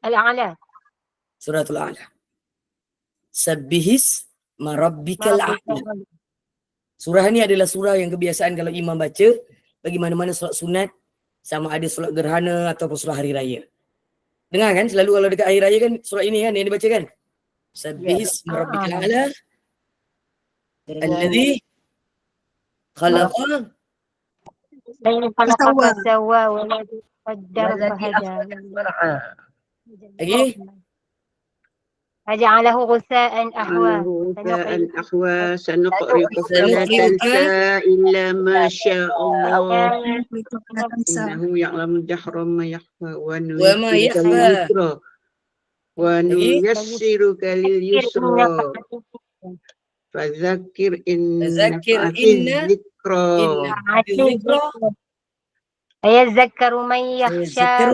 Al-A'la. Suratul A'la. Sabbihis marabbikal a'la. Surah ni adalah surah yang kebiasaan kalau imam baca bagi mana-mana solat sunat, sama ada solat gerhana ataupun solat hari raya. Dengar kan? Selalu kalau dekat hari raya kan surat ini kan yang dibaca kan? Sabbihis marabbikal a'la. Alladhi khalaqa Sawwa wa ladhi qaddara fahada. Lagi? فجعله غثاء أحوى سنقرئك فلا تنسى إلا ما شاء الله إنه يعلم الجهر ما يخفى ونيسرك لليسرى فذكر إن نفعت الذكرى أيذكر من يخشى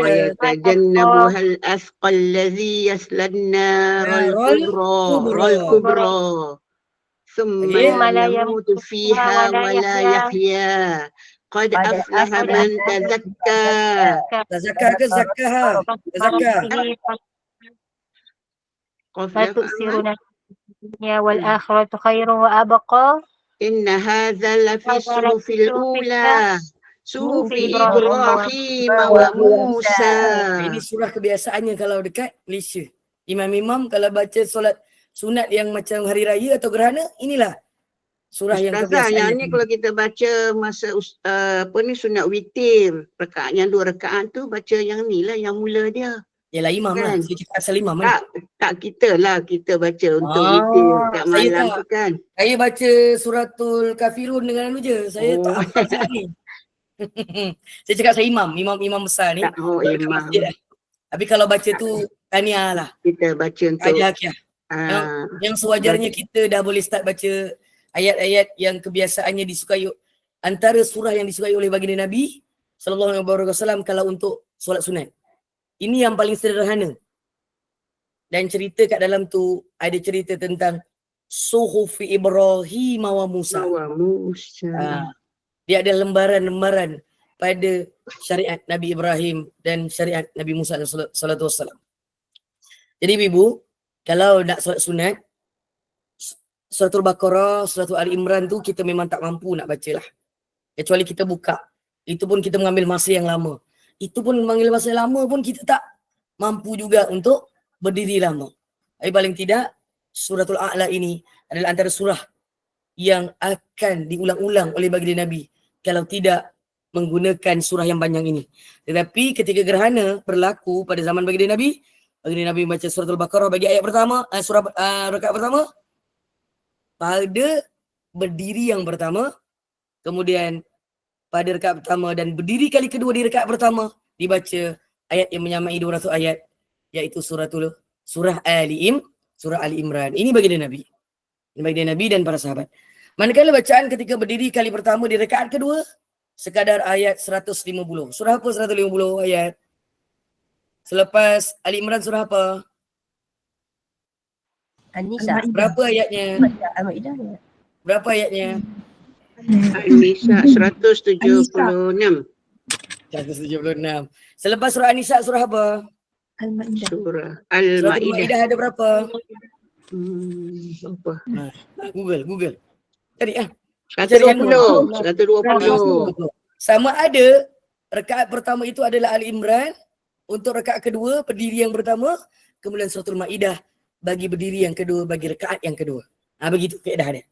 ويتجنبها الأشقى الذي يصلى النار الكبرى ثم لا يموت فيها ولا يحيا قد أفلح من تزكى فتؤثرون الدنيا والآخرة خير وأبقى إن هذا لفي الصحف الأولى صحف Ibrahim wa Musa. Ini surah kebiasaannya kalau dekat Malaysia. Imam-imam kalau baca solat sunat yang macam hari raya atau gerhana, inilah surah yang kebiasaan. Yang ni kalau kita baca masa sunat witir, rakaat yang 2 rakaat tu baca yang ni lah, yang mula dia. Yalah imam kan? Lah. Saya cakap asal imam kan? Tak kita lah, kita baca untuk witir kat malam tu kan. Saya baca suratul kafirun dengan anu je. Saya tak apa ni. Saya cakap saya imam besar ni. Imam. Tapi kalau baca tu tahniah lah. Kita baca untuk yang sewajarnya kita dah boleh start baca ayat-ayat yang kebiasaannya disukai, antara surah yang disukai oleh baginda Nabi sallallahu alaihi wasallam kalau untuk solat sunat. Ini yang paling sederhana. Dan cerita kat dalam tu ada cerita tentang suhufi Ibrahim wa Musa. Wa Musa. Dia ada lembaran-lembaran pada syariat Nabi Ibrahim dan syariat Nabi Musa sallallahu alaihi wasallam. Jadi ibu, kalau nak solat sunat, Suratul Baqarah, Suratul Ali Imran tu kita memang tak mampu nak baca lah. Kecuali kita buka. Itu pun kita mengambil masa yang lama. Itu pun mengambil masa yang lama pun kita tak mampu juga untuk berdiri lama. Tapi paling tidak, Suratul A'la ini adalah antara surah yang akan diulang-ulang oleh baginda Nabi kalau tidak menggunakan surah yang panjang ini. Tetapi ketika gerhana berlaku pada zaman baginda Nabi membaca Suratul Baqarah bagi ayat pertama, rakaat pertama, pada berdiri yang pertama, kemudian pada rakaat pertama dan berdiri kali kedua di rakaat pertama dibaca ayat yang menyamai 200 ayat, iaitu surah Ali Imran. Ini baginda Nabi. Baginda Nabi dan para sahabat. Manakala bacaan ketika berdiri kali pertama di rakaat kedua sekadar ayat 150. Surah apa 150 ayat? Selepas Ali Imran surah apa? An-Nisa. Berapa ayatnya? Al-Maidah. Berapa ayatnya? An-Nisa 176. 176. Selepas surah An-Nisa surah apa? Al-Maidah. Surah Surah Al-Ma'idah. Al-Maidah ada berapa? Apa? Google. Cari 120. 120. Sama ada rakaat pertama itu adalah Ali Imran, untuk rakaat kedua berdiri yang pertama, kemudian Suratul Maidah bagi berdiri yang kedua, bagi rakaat yang kedua. Begitu kaedah dia.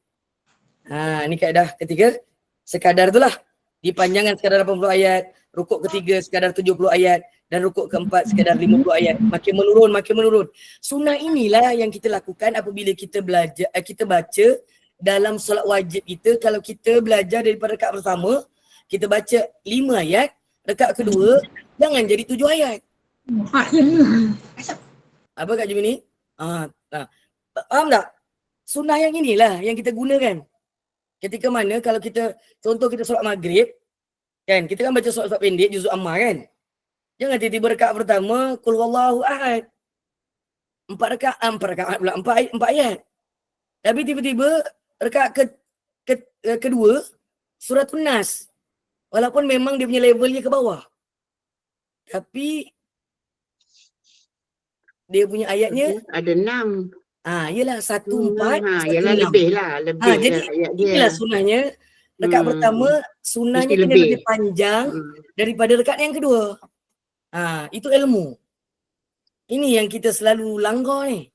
Ni kaedah ketiga. Sekadar itulah. Dipanjangkan sekadar 80 ayat, rukuk ketiga sekadar 70 ayat, dan rukuk keempat sekadar 50 ayat. Makin menurun. Sunnah inilah yang kita lakukan apabila kita baca dalam solat wajib kita. Kalau kita belajar daripada rakaat pertama, kita baca 5 ayat, rakaat kedua jangan jadi 7 ayat. Apa Kak Jimini? Faham tak? Sunnah yang inilah yang kita gunakan. Ketika mana kalau kita, contoh kita solat maghrib, kan, kita kan baca solat pendek, juzuk ammah kan. Jangan tiba-tiba rakaat pertama, qul huwallahu ahad. 4 ayat. Tapi tiba-tiba rakaat kedua, Suratul Nas. Walaupun memang dia punya levelnya ke bawah. Tapi dia punya ayatnya ada 6. Yalah 1, 4, 1, yalah 6. lebih lah Jadi ayat dia. inilah sunnahnya. Rakaat pertama sunnahnya Mesti kena lebih. lebih panjang daripada rakaat yang kedua. Itu ilmu. Ini yang kita selalu langgar ni.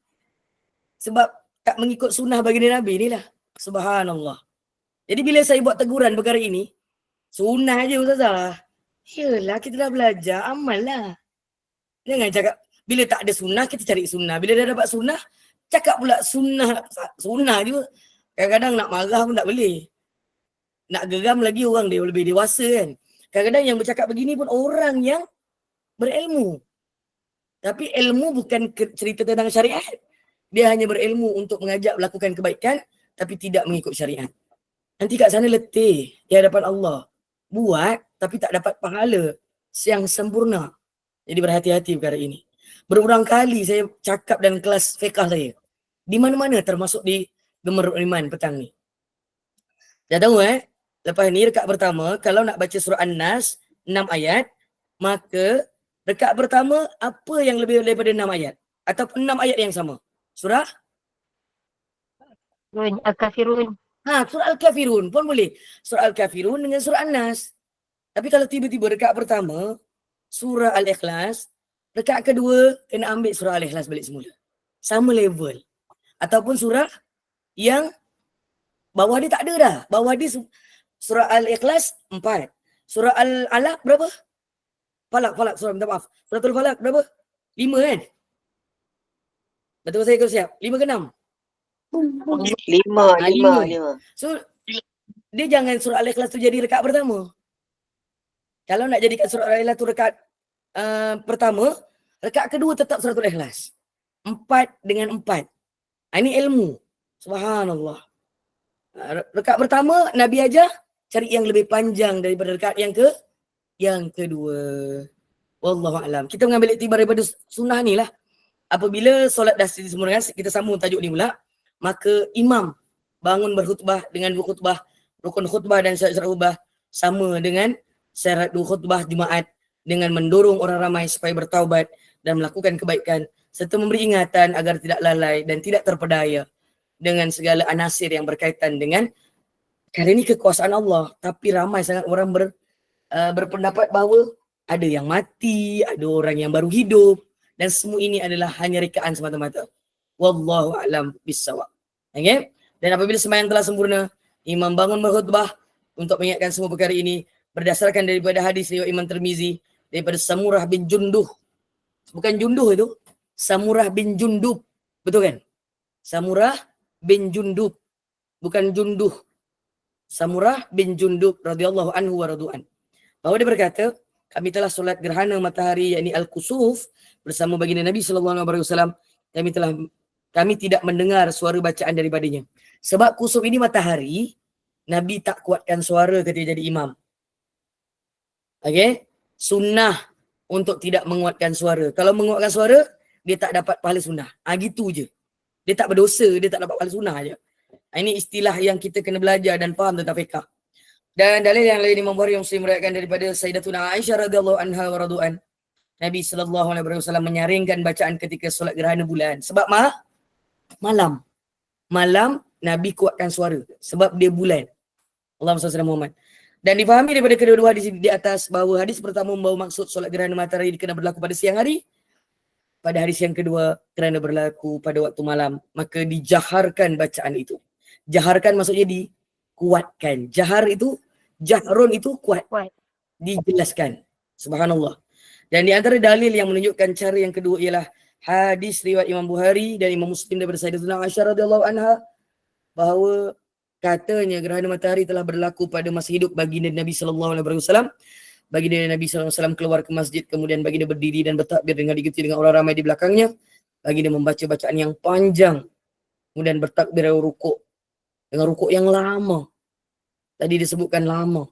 Sebab tak mengikut sunnah baginda Nabi inilah. Subhanallah. Jadi bila saya buat teguran perkara ini, sunnah je Ustazah. Yalah kita dah belajar, amal lah. Jangan cakap bila tak ada sunnah kita cari sunnah. Bila dah dapat sunnah, cakap pula sunnah je. Kadang-kadang nak marah pun tak boleh. Nak geram lagi orang dia lebih dewasa kan. Kadang-kadang yang bercakap begini pun orang yang berilmu. Tapi ilmu bukan cerita tentang syariat. Dia hanya berilmu untuk mengajak melakukan kebaikan tapi tidak mengikut syariat. Nanti kat sana letih di hadapan Allah. Buat tapi tak dapat pahala yang sempurna. Jadi berhati-hati perkara ini. Berulang kali saya cakap dalam kelas fiqh saya. Di mana-mana termasuk di Gemerut Iman petang ni. Dah tahu lepas ni rakaat pertama kalau nak baca surah An-Nas 6 ayat, maka rakaat pertama apa yang lebih daripada 6 ayat? Ataupun 6 ayat yang sama? Surah? Al-Kafirun. Surah Al-Kafirun pun boleh. Surah Al-Kafirun dengan surah An-Nas. Tapi kalau tiba-tiba rakaat pertama surah Al-Ikhlas, rakaat kedua kena ambil surah Al-Ikhlas balik semula. Sama level. Ataupun surah yang bawah dia tak ada dah. Bawah dia surah Al-Ikhlas 4. Surah Al-Alaq berapa? Falak, surah minta maaf. Suratul Falak berapa? 5 kan? Betul saya kau siap? 5 ke 6? 5. So, dia jangan surah Al-Ikhlas tu jadi rakaat pertama. Kalau nak jadikan surah Al-Ikhlas tu rakaat pertama, rakaat kedua tetap suratul Ikhlas. 4 dengan 4. Ini ilmu. Subhanallah. Rakaat pertama Nabi ajar cari yang lebih panjang daripada rakaat yang kedua. Wallahu a'lam. Kita mengambil iktibar daripada sunnah ni lah. Apabila solat dah disempurnakan, kita sambung tajuk ni pula. maka imam bangun berkhutbah dengan dua khutbah, rukun khutbah dan syarat khutbah sama dengan syarat dua khutbah Jumaat, dengan mendorong orang ramai supaya bertaubat dan melakukan kebaikan serta memberi ingatan agar tidak lalai dan tidak terpedaya dengan segala anasir yang berkaitan dengan kali ini kekuasaan Allah. Tapi ramai sangat orang berpendapat bahawa ada yang mati, ada orang yang baru hidup, dan semua ini adalah hanya rekaan semata-mata. Wallahu a'lam bissawab. Okay? Dan apabila sembahyang telah sempurna, imam bangun berkhutbah untuk mengingatkan semua perkara ini berdasarkan daripada hadis riwayat Imam Tirmizi daripada Samurah bin Junduh. Bukan Junduh itu, Samurah bin Jundub. Betul kan? Samurah bin Jundub, bukan Junduh. Samurah bin Jundub radhiyallahu anhu wa radu'an. Bahawa dia berkata, kami telah solat gerhana matahari yakni al-kusuf bersama baginda Nabi sallallahu alaihi wasallam. Kami tidak mendengar suara bacaan daripadanya. Sebab kusuf ini matahari, Nabi tak kuatkan suara ketika jadi imam. Okey? Sunnah untuk tidak menguatkan suara. Kalau menguatkan suara, dia tak dapat pahala sunnah. Gitu je. Dia tak berdosa, dia tak dapat pahala sunnah je. Ini istilah yang kita kena belajar dan faham tentang fiqh. Dan dalil yang lain Imam Bukhari yang Muslim meriwayatkan daripada Sayyidatuna Aisyah radhiyallahu anha wa radu'an. Nabi sallallahu alaihi wasallam menyaringkan bacaan ketika solat gerhana bulan. Sebab malam. Malam Nabi kuatkan suara sebab dia bulan. Allahumma salli ala Muhammad. Dan difahami daripada kedua-dua hadis di atas bahawa hadis pertama membawa maksud solat gerhana matahari kena berlaku pada siang hari. Pada hadis yang kedua kerana berlaku pada waktu malam, maka dijaharkan bacaan itu. Jaharkan maksudnya dikuatkan. Jahrun itu kuat. Dijelaskan. Subhanallah. Dan di antara dalil yang menunjukkan cara yang kedua ialah hadis riwayat Imam Bukhari dan Imam Muslim daripada Sayyidatuna Aisyah radhiyallahu anha bahawa katanya gerhana matahari telah berlaku pada masa hidup baginda Nabi sallallahu alaihi wasallam. Baginda Nabi sallallahu alaihi wasallam keluar ke masjid, kemudian baginda berdiri dan bertakbir dengan diikuti dengan orang ramai di belakangnya. Baginda membaca bacaan yang panjang, kemudian bertakbir rukuk dengan rukuk yang lama. Tadi disebutkan lama.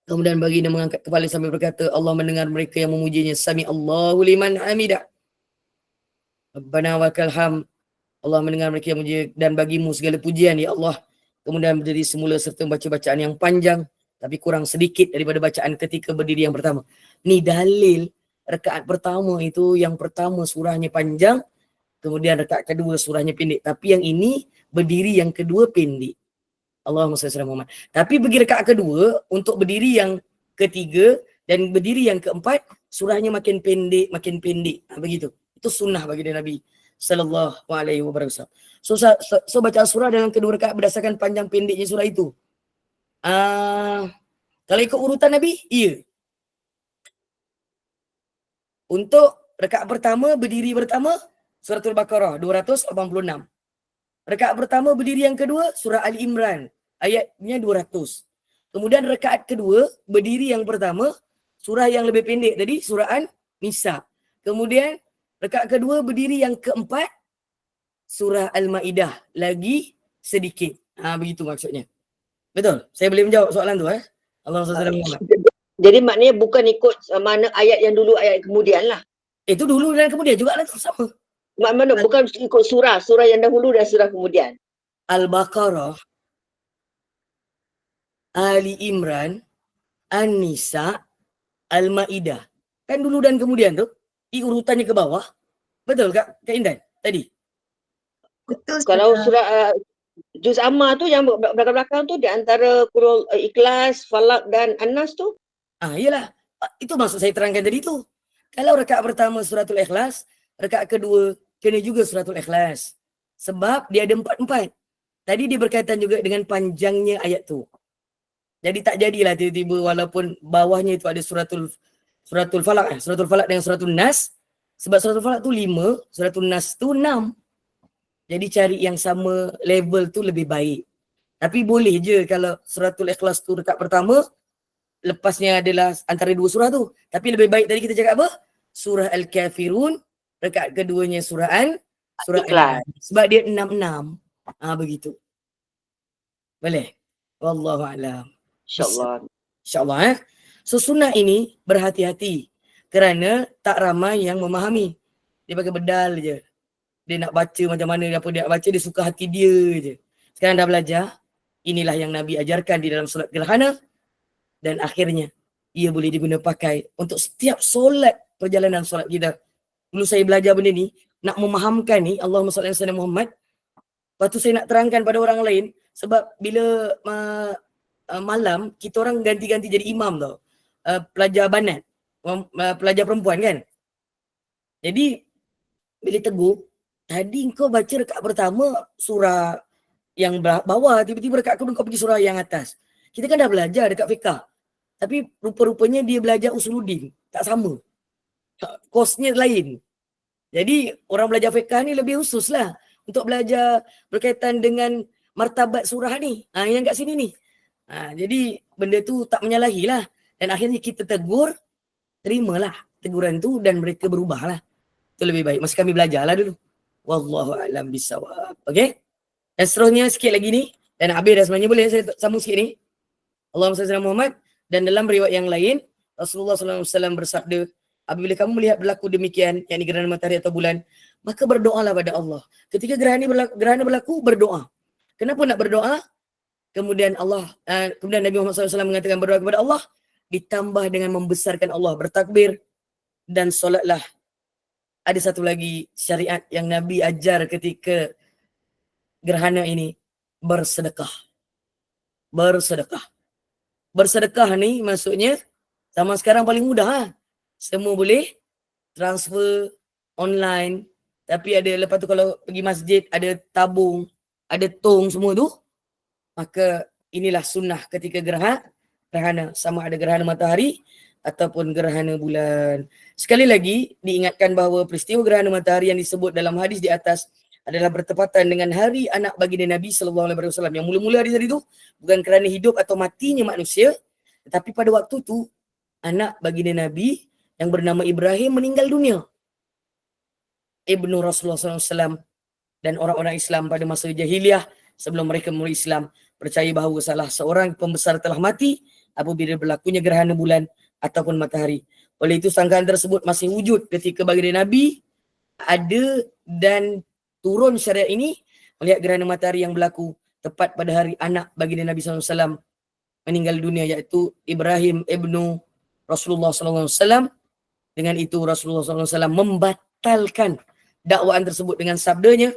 Kemudian baginda mengangkat kepala sambil berkata, Allah mendengar mereka yang memujinya. Sami Allahu liman hamidah. Rabbana wakal ham. Allah mendengar mereka yang memuji dan bagimu segala pujian ya Allah. Kemudian berdiri semula serta membaca bacaan yang panjang tapi kurang sedikit daripada bacaan ketika berdiri yang pertama. Ni dalil rakaat pertama itu yang pertama surahnya panjang, kemudian rakaat kedua surahnya pendek. Tapi yang ini berdiri yang kedua pendek. Allahumma salli ala Muhammad. Tapi bagi rakaat kedua untuk berdiri yang ketiga dan berdiri yang keempat surahnya makin pendek. Begitu. Itu sunnah bagi Nabi sallallahu alaihi wasallam. So baca surah dalam kedua rakaat berdasarkan panjang pendeknya surah itu. Kalau ikut urutan Nabi, iya. Untuk rakaat pertama berdiri pertama Suratul Baqarah 286. Rakaat pertama berdiri yang kedua surah Ali Imran ayatnya 200. Kemudian rakaat kedua berdiri yang pertama surah yang lebih pendek tadi surah An-Nisa. Kemudian rakaat kedua berdiri yang keempat surah Al-Maidah lagi sedikit. Begitu maksudnya. Betul? Saya boleh menjawab soalan tu Allah SWT. Jadi maknanya bukan ikut mana ayat yang dulu ayat kemudian lah. Itu dulu dan kemudian juga lah tu sama. Mana bukan ikut surah yang dahulu dan surah kemudian. Al-Baqarah, Ali Imran, An-Nisa, Al-Maidah. Kan dulu dan kemudian tu, urutannya ke bawah. Betul Kak Indan tadi? Betul. Kalau surah Juz Amma tu yang belakang-belakang tu di antara Qur'an Ikhlas, Falak dan An-Nas tu. Iyalah. Itu maksud saya terangkan tadi tu. Kalau rakaat pertama suratul Ikhlas, rakaat kedua kena juga suratul Ikhlas. Sebab dia ada 4-4. Tadi dia berkaitan juga dengan panjangnya ayat tu. Jadi tak jadilah tiba-tiba walaupun bawahnya itu ada suratul Falak. Suratul Falak dengan suratul Nas. Sebab suratul Falak tu 5, suratul Nas tu 6. Jadi cari yang sama level tu lebih baik. Tapi boleh je kalau suratul Ikhlas tu rakaat pertama, lepasnya adalah antara dua surah tu. Tapi lebih baik tadi kita cakap apa? Surah Al-Kafirun, rakaat keduanya surah Ikhlas. Sebab dia 6-6. Begitu. Boleh? Wallahu a'lam. InsyaAllah. InsyaAllah. So sunnah ini berhati-hati kerana tak ramai yang memahami. Dia pakai bedal je. dia nak baca macam mana, apa dia nak baca, dia suka hati dia je. Sekarang dah belajar, inilah yang Nabi ajarkan di dalam solat gerhana, dan akhirnya ia boleh diguna pakai untuk setiap solat, perjalanan solat kita. Dulu saya belajar benda ni, nak memahamkan ni, Allahumma salli ala sayyidina Muhammad, lepas tu saya nak terangkan pada orang lain, sebab bila malam, kita orang ganti-ganti jadi imam tau. Pelajar banat, pelajar perempuan kan. Jadi, bila tegur, tadi kau baca rekat pertama surah yang bawah, tiba-tiba rekat kedua kau pergi surah yang atas. Kita kan dah belajar dekat fiqah. Tapi rupa-rupanya dia belajar usuluddin. Tak sama. Kosnya lain. Jadi orang belajar fiqah ni lebih khusus lah. Untuk belajar berkaitan dengan martabat surah ni. Yang kat sini ni. Jadi benda tu tak menyalahi lah. Dan akhirnya kita tegur, terimalah teguran tu dan mereka berubah lah. Itu lebih baik. Masa kami belajar lah dulu. Wallahu a'lam bisawab. Okay? Dan seterusnya sikit lagi ni. Dan habis dah sebenarnya, boleh saya sambung sikit ni. Allahumma salli ala Muhammad. Dan dalam riwayat yang lain, Rasulullah SAW bersabda, apabila kamu melihat berlaku demikian, yakni gerhana matahari atau bulan, maka berdoalah pada Allah. Ketika gerhana berlaku, berdoa. Kenapa nak berdoa? Kemudian Nabi Muhammad SAW mengatakan berdoa kepada Allah, ditambah dengan membesarkan Allah, bertakbir, dan solatlah. Ada satu lagi syariat yang Nabi ajar ketika gerhana ini, bersedekah. Bersedekah. Bersedekah ni maksudnya, zaman sekarang paling mudah lah. Semua boleh transfer online. Tapi ada, lepas tu kalau pergi masjid, ada tabung, ada tong semua tu. Maka inilah sunnah ketika gerhana. Sama ada gerhana matahari ataupun gerhana bulan. Sekali lagi diingatkan bahawa peristiwa gerhana matahari yang disebut dalam hadis di atas adalah bertepatan dengan hari anak baginda Nabi SAW. Yang mula-mula hari itu bukan kerana hidup atau matinya manusia, tetapi pada waktu itu anak baginda Nabi yang bernama Ibrahim meninggal dunia. Ibnu Rasulullah SAW dan orang-orang Islam pada masa jahiliyah sebelum mereka memulai Islam percaya bahawa salah seorang pembesar telah mati apabila berlakunya gerhana bulan ataupun matahari. Oleh itu sangkaan tersebut masih wujud ketika baginda Nabi ada dan turun syariat ini melihat gerhana matahari yang berlaku tepat pada hari anak baginda Nabi SAW meninggal dunia, iaitu Ibrahim ibnu Rasulullah SAW. Dengan itu Rasulullah SAW membatalkan dakwaan tersebut dengan sabdanya,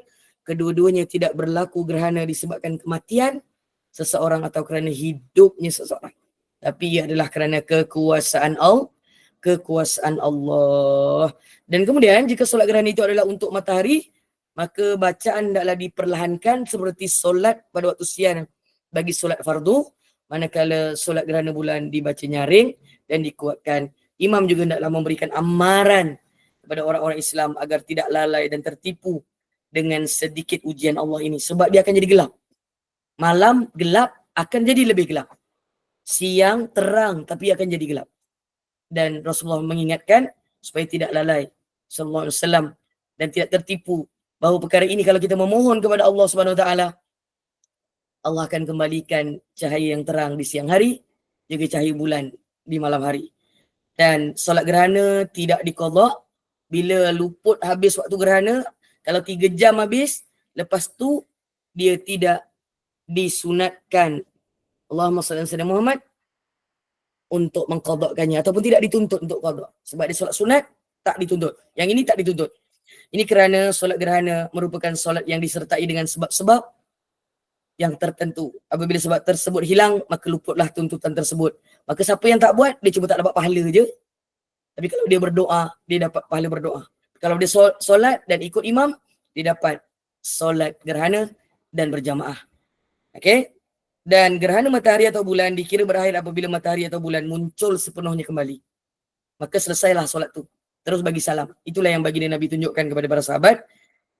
kedua-duanya tidak berlaku gerhana disebabkan kematian seseorang atau kerana hidupnya seseorang, tapi ia adalah kerana kekuasaan Allah. Dan kemudian jika solat gerhana itu adalah untuk matahari, maka bacaan hendaklah diperlahankan seperti solat pada waktu siang bagi solat fardu, manakala solat gerhana bulan dibaca nyaring dan dikuatkan. Imam juga hendaklah memberikan amaran kepada orang-orang Islam agar tidak lalai dan tertipu dengan sedikit ujian Allah ini, sebab dia akan jadi gelap. Malam gelap akan jadi lebih gelap. Siang terang tapi akan jadi gelap. Dan Rasulullah mengingatkan supaya tidak lalai sallallahu alaihi wasallam dan tidak tertipu bahawa perkara ini kalau kita memohon kepada Allah Subhanahu Wa Taala, Allah akan kembalikan cahaya yang terang di siang hari, juga cahaya bulan di malam hari. Dan solat gerhana tidak diqadha. Bila luput habis waktu gerhana, kalau 3 jam habis, lepas tu dia tidak disunatkan, Allahumma salli ala sayyidina Muhammad, untuk mengqadhakannya ataupun tidak dituntut untuk qadha. Sebab dia solat sunat tak dituntut. Yang ini tak dituntut. Ini kerana solat gerhana merupakan solat yang disertai dengan sebab-sebab yang tertentu. Apabila sebab tersebut hilang, maka luputlah tuntutan tersebut. Maka siapa yang tak buat, dia cuma tak dapat pahala je. Tapi kalau dia berdoa, dia dapat pahala berdoa. Kalau dia solat dan ikut imam, dia dapat solat gerhana dan berjamaah. Okey? Dan gerhana matahari atau bulan dikira berakhir apabila matahari atau bulan muncul sepenuhnya kembali. Maka selesailah solat tu. Terus bagi salam. Itulah yang baginda Nabi tunjukkan kepada para sahabat.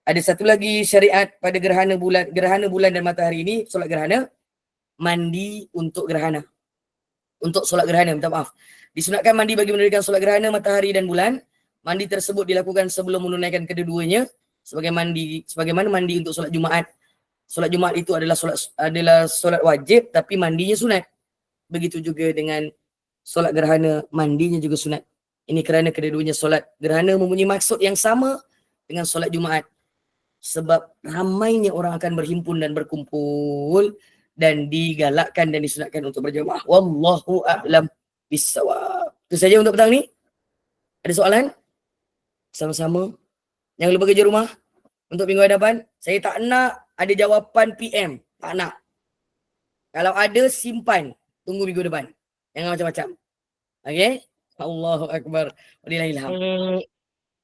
Ada satu lagi syariat pada gerhana bulan dan matahari ini, solat gerhana, mandi untuk gerhana. Untuk solat gerhana, minta maaf. Disunatkan mandi bagi mendirikan solat gerhana matahari dan bulan. Mandi tersebut dilakukan sebelum menunaikan kedua-duanya, sebagaimana mandi untuk solat Jumaat. Solat Jumaat itu adalah solat wajib, tapi mandinya sunat. Begitu juga dengan solat gerhana, mandinya juga sunat. Ini kerana kedua-duanya solat gerhana mempunyai maksud yang sama dengan solat Jumaat. sebab ramainya orang akan berhimpun dan berkumpul dan digalakkan dan disunatkan untuk berjamaah. Wallahu a'lam bissawab. Itu saja untuk petang ni. Ada soalan? Sama-sama. Yang lupa kerja rumah untuk minggu hadapan. Saya tak nak ada jawapan PM. Tak nak. Kalau ada, simpan. Tunggu minggu depan. Jangan macam-macam. Okey? Allahu Akbar. Walillahilham. Baik.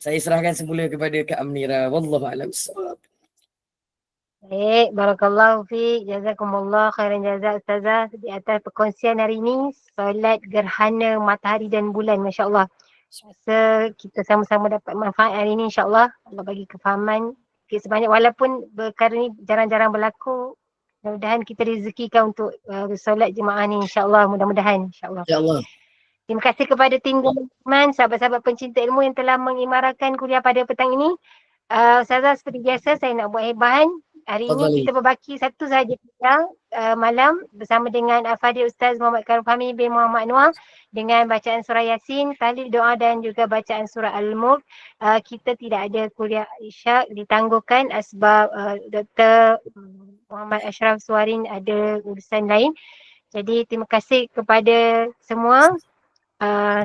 Saya serahkan semula kepada Kak Amnira. Wallahu a'lam bissawab. Baik, barakallahu fiik. Jazakumullah khairan jazak Ustazah di atas perkongsian hari ini. Solat gerhana matahari dan bulan, masya-Allah. Rasa kita sama-sama dapat manfaat hari ini, insya-Allah. Allah bagi kefahaman sebanyak, walaupun perkara ni jarang-jarang berlaku. Mudah-mudahan kita rezekikan untuk solat jemaah ni, insya-Allah. Mudah-mudahan, insya-Allah. InsyaAllah. Terima kasih kepada tim Iman, sahabat-sahabat pencinta ilmu yang telah mengimarahkan kuliah pada petang ini. Ustazah, seperti biasa saya nak buat hebahan. Hari ini Fadhali. kita berbaki satu sahaja kuliah malam bersama dengan Al-Fadhil Ustaz Muhammad Karul Fahmi bin Muhammad Noah dengan bacaan surah Yasin, tahlil doa dan juga bacaan surah Al-Mulk. Kita tidak ada kuliah Isyak ditangguhkan sebab Dr. Muhammad Ashraf Suwarin ada urusan lain. Jadi terima kasih kepada semua.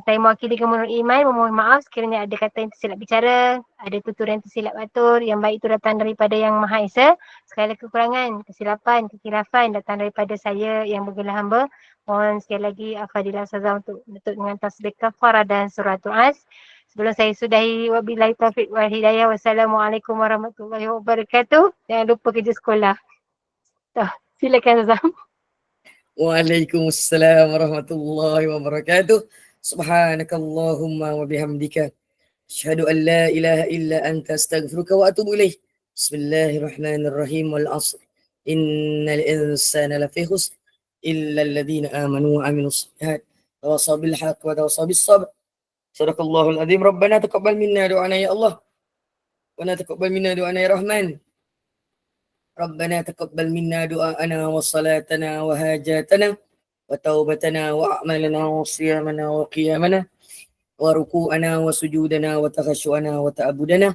Saya mewakili Gemulung Iman memohon maaf sekiranya ada kata yang tersilap bicara, ada tuturan tersilap atur, yang baik itu datang daripada Yang Maha Esa. Segala kekurangan, kesilapan, kekhilafan datang daripada saya yang bergelah hamba. Mohon sekali lagi Al-Fadhilah Ustazah untuk menutup dengan tasbih kafarah dan surah As. Sebelum saya sudahi, wabillahi taufiq wal hidayah. Wassalamualaikum warahmatullahi wabarakatuh. Jangan lupa kerja sekolah. Silakan Ustazah. Waalaikumsalam warahmatullahi wabarakatuh. Subhanakallahumma wa bihamdika asyhadu an la ilaha illa anta astaghfiruka wa atubu ilaih. Bismillahirrahmanirrahim. Wal 'asr. Innal insana lafi khusr illa alladhina amanu wa 'amilus shalihat. Tawasaw bil haqq wa tawasaw bis sabr. Sadaqallahul azim. Rabbana taqabbal minna du'ana ya Allah. Wa taqabbal minna du'ana ya Rahman. ربنا تقبل منا دعاءنا وصلاتنا وهاجاتنا وتوبتنا وأعمالنا وصيامنا وقيامنا وركوعنا وسجودنا وتخشعنا وتعبدنا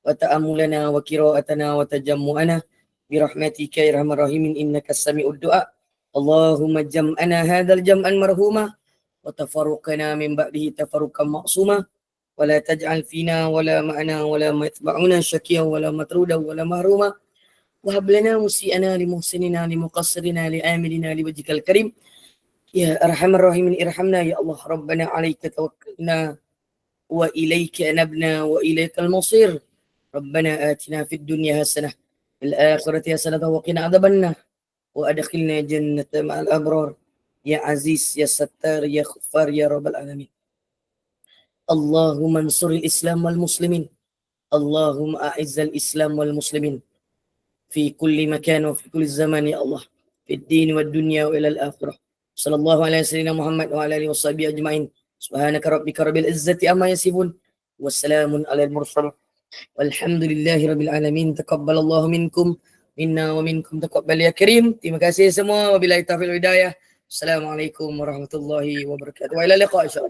وتأملنا وقراءتنا وتجمعنا برحمتك يا أرحم الراحمين إنك السميع الدعاء. اللهم جمعنا هذا الجمع مرحوما وتفرقنا من بعده تفرقا معصوما ولا تجعل فينا ولا معنا ولا ما يتبعنا شكيا ولا مطرودا ولا محروما. وهب لنا مسيئنا لمحسننا لمقصرنا لآملنا لوجهك الكريم يا أرحم الراحمين. ارحمنا يا الله. ربنا عليك توكلنا وإليك أنبنا وإليك المصير. ربنا آتنا في الدنيا حسنة في الآخرة حسنة وقنا عذاب النار وأدخلنا جنة مع الأبرار يا عزيز يا ستار يا غفار يا رب العالمين. اللهم انصر الإسلام والمسلمين. اللهم أعز الإسلام والمسلمين في كل مكان وفي كل الزمان يا الله في الدين والدنيا وإلى الآخرة. صلى الله على سيدنا محمد وعلى آله وصحبه أجمعين. سبحانك ربك رب العزة عما يصفون والسلام على المرسلين والحمد لله رب العالمين. تقبل الله منكم منا ومنكم تقبل يا كريم. Terima kasih semua. Wabillahi taufiq wal hidayah. Assalamualaikum warahmatullahi wabarakatuh. Wa ila liqa.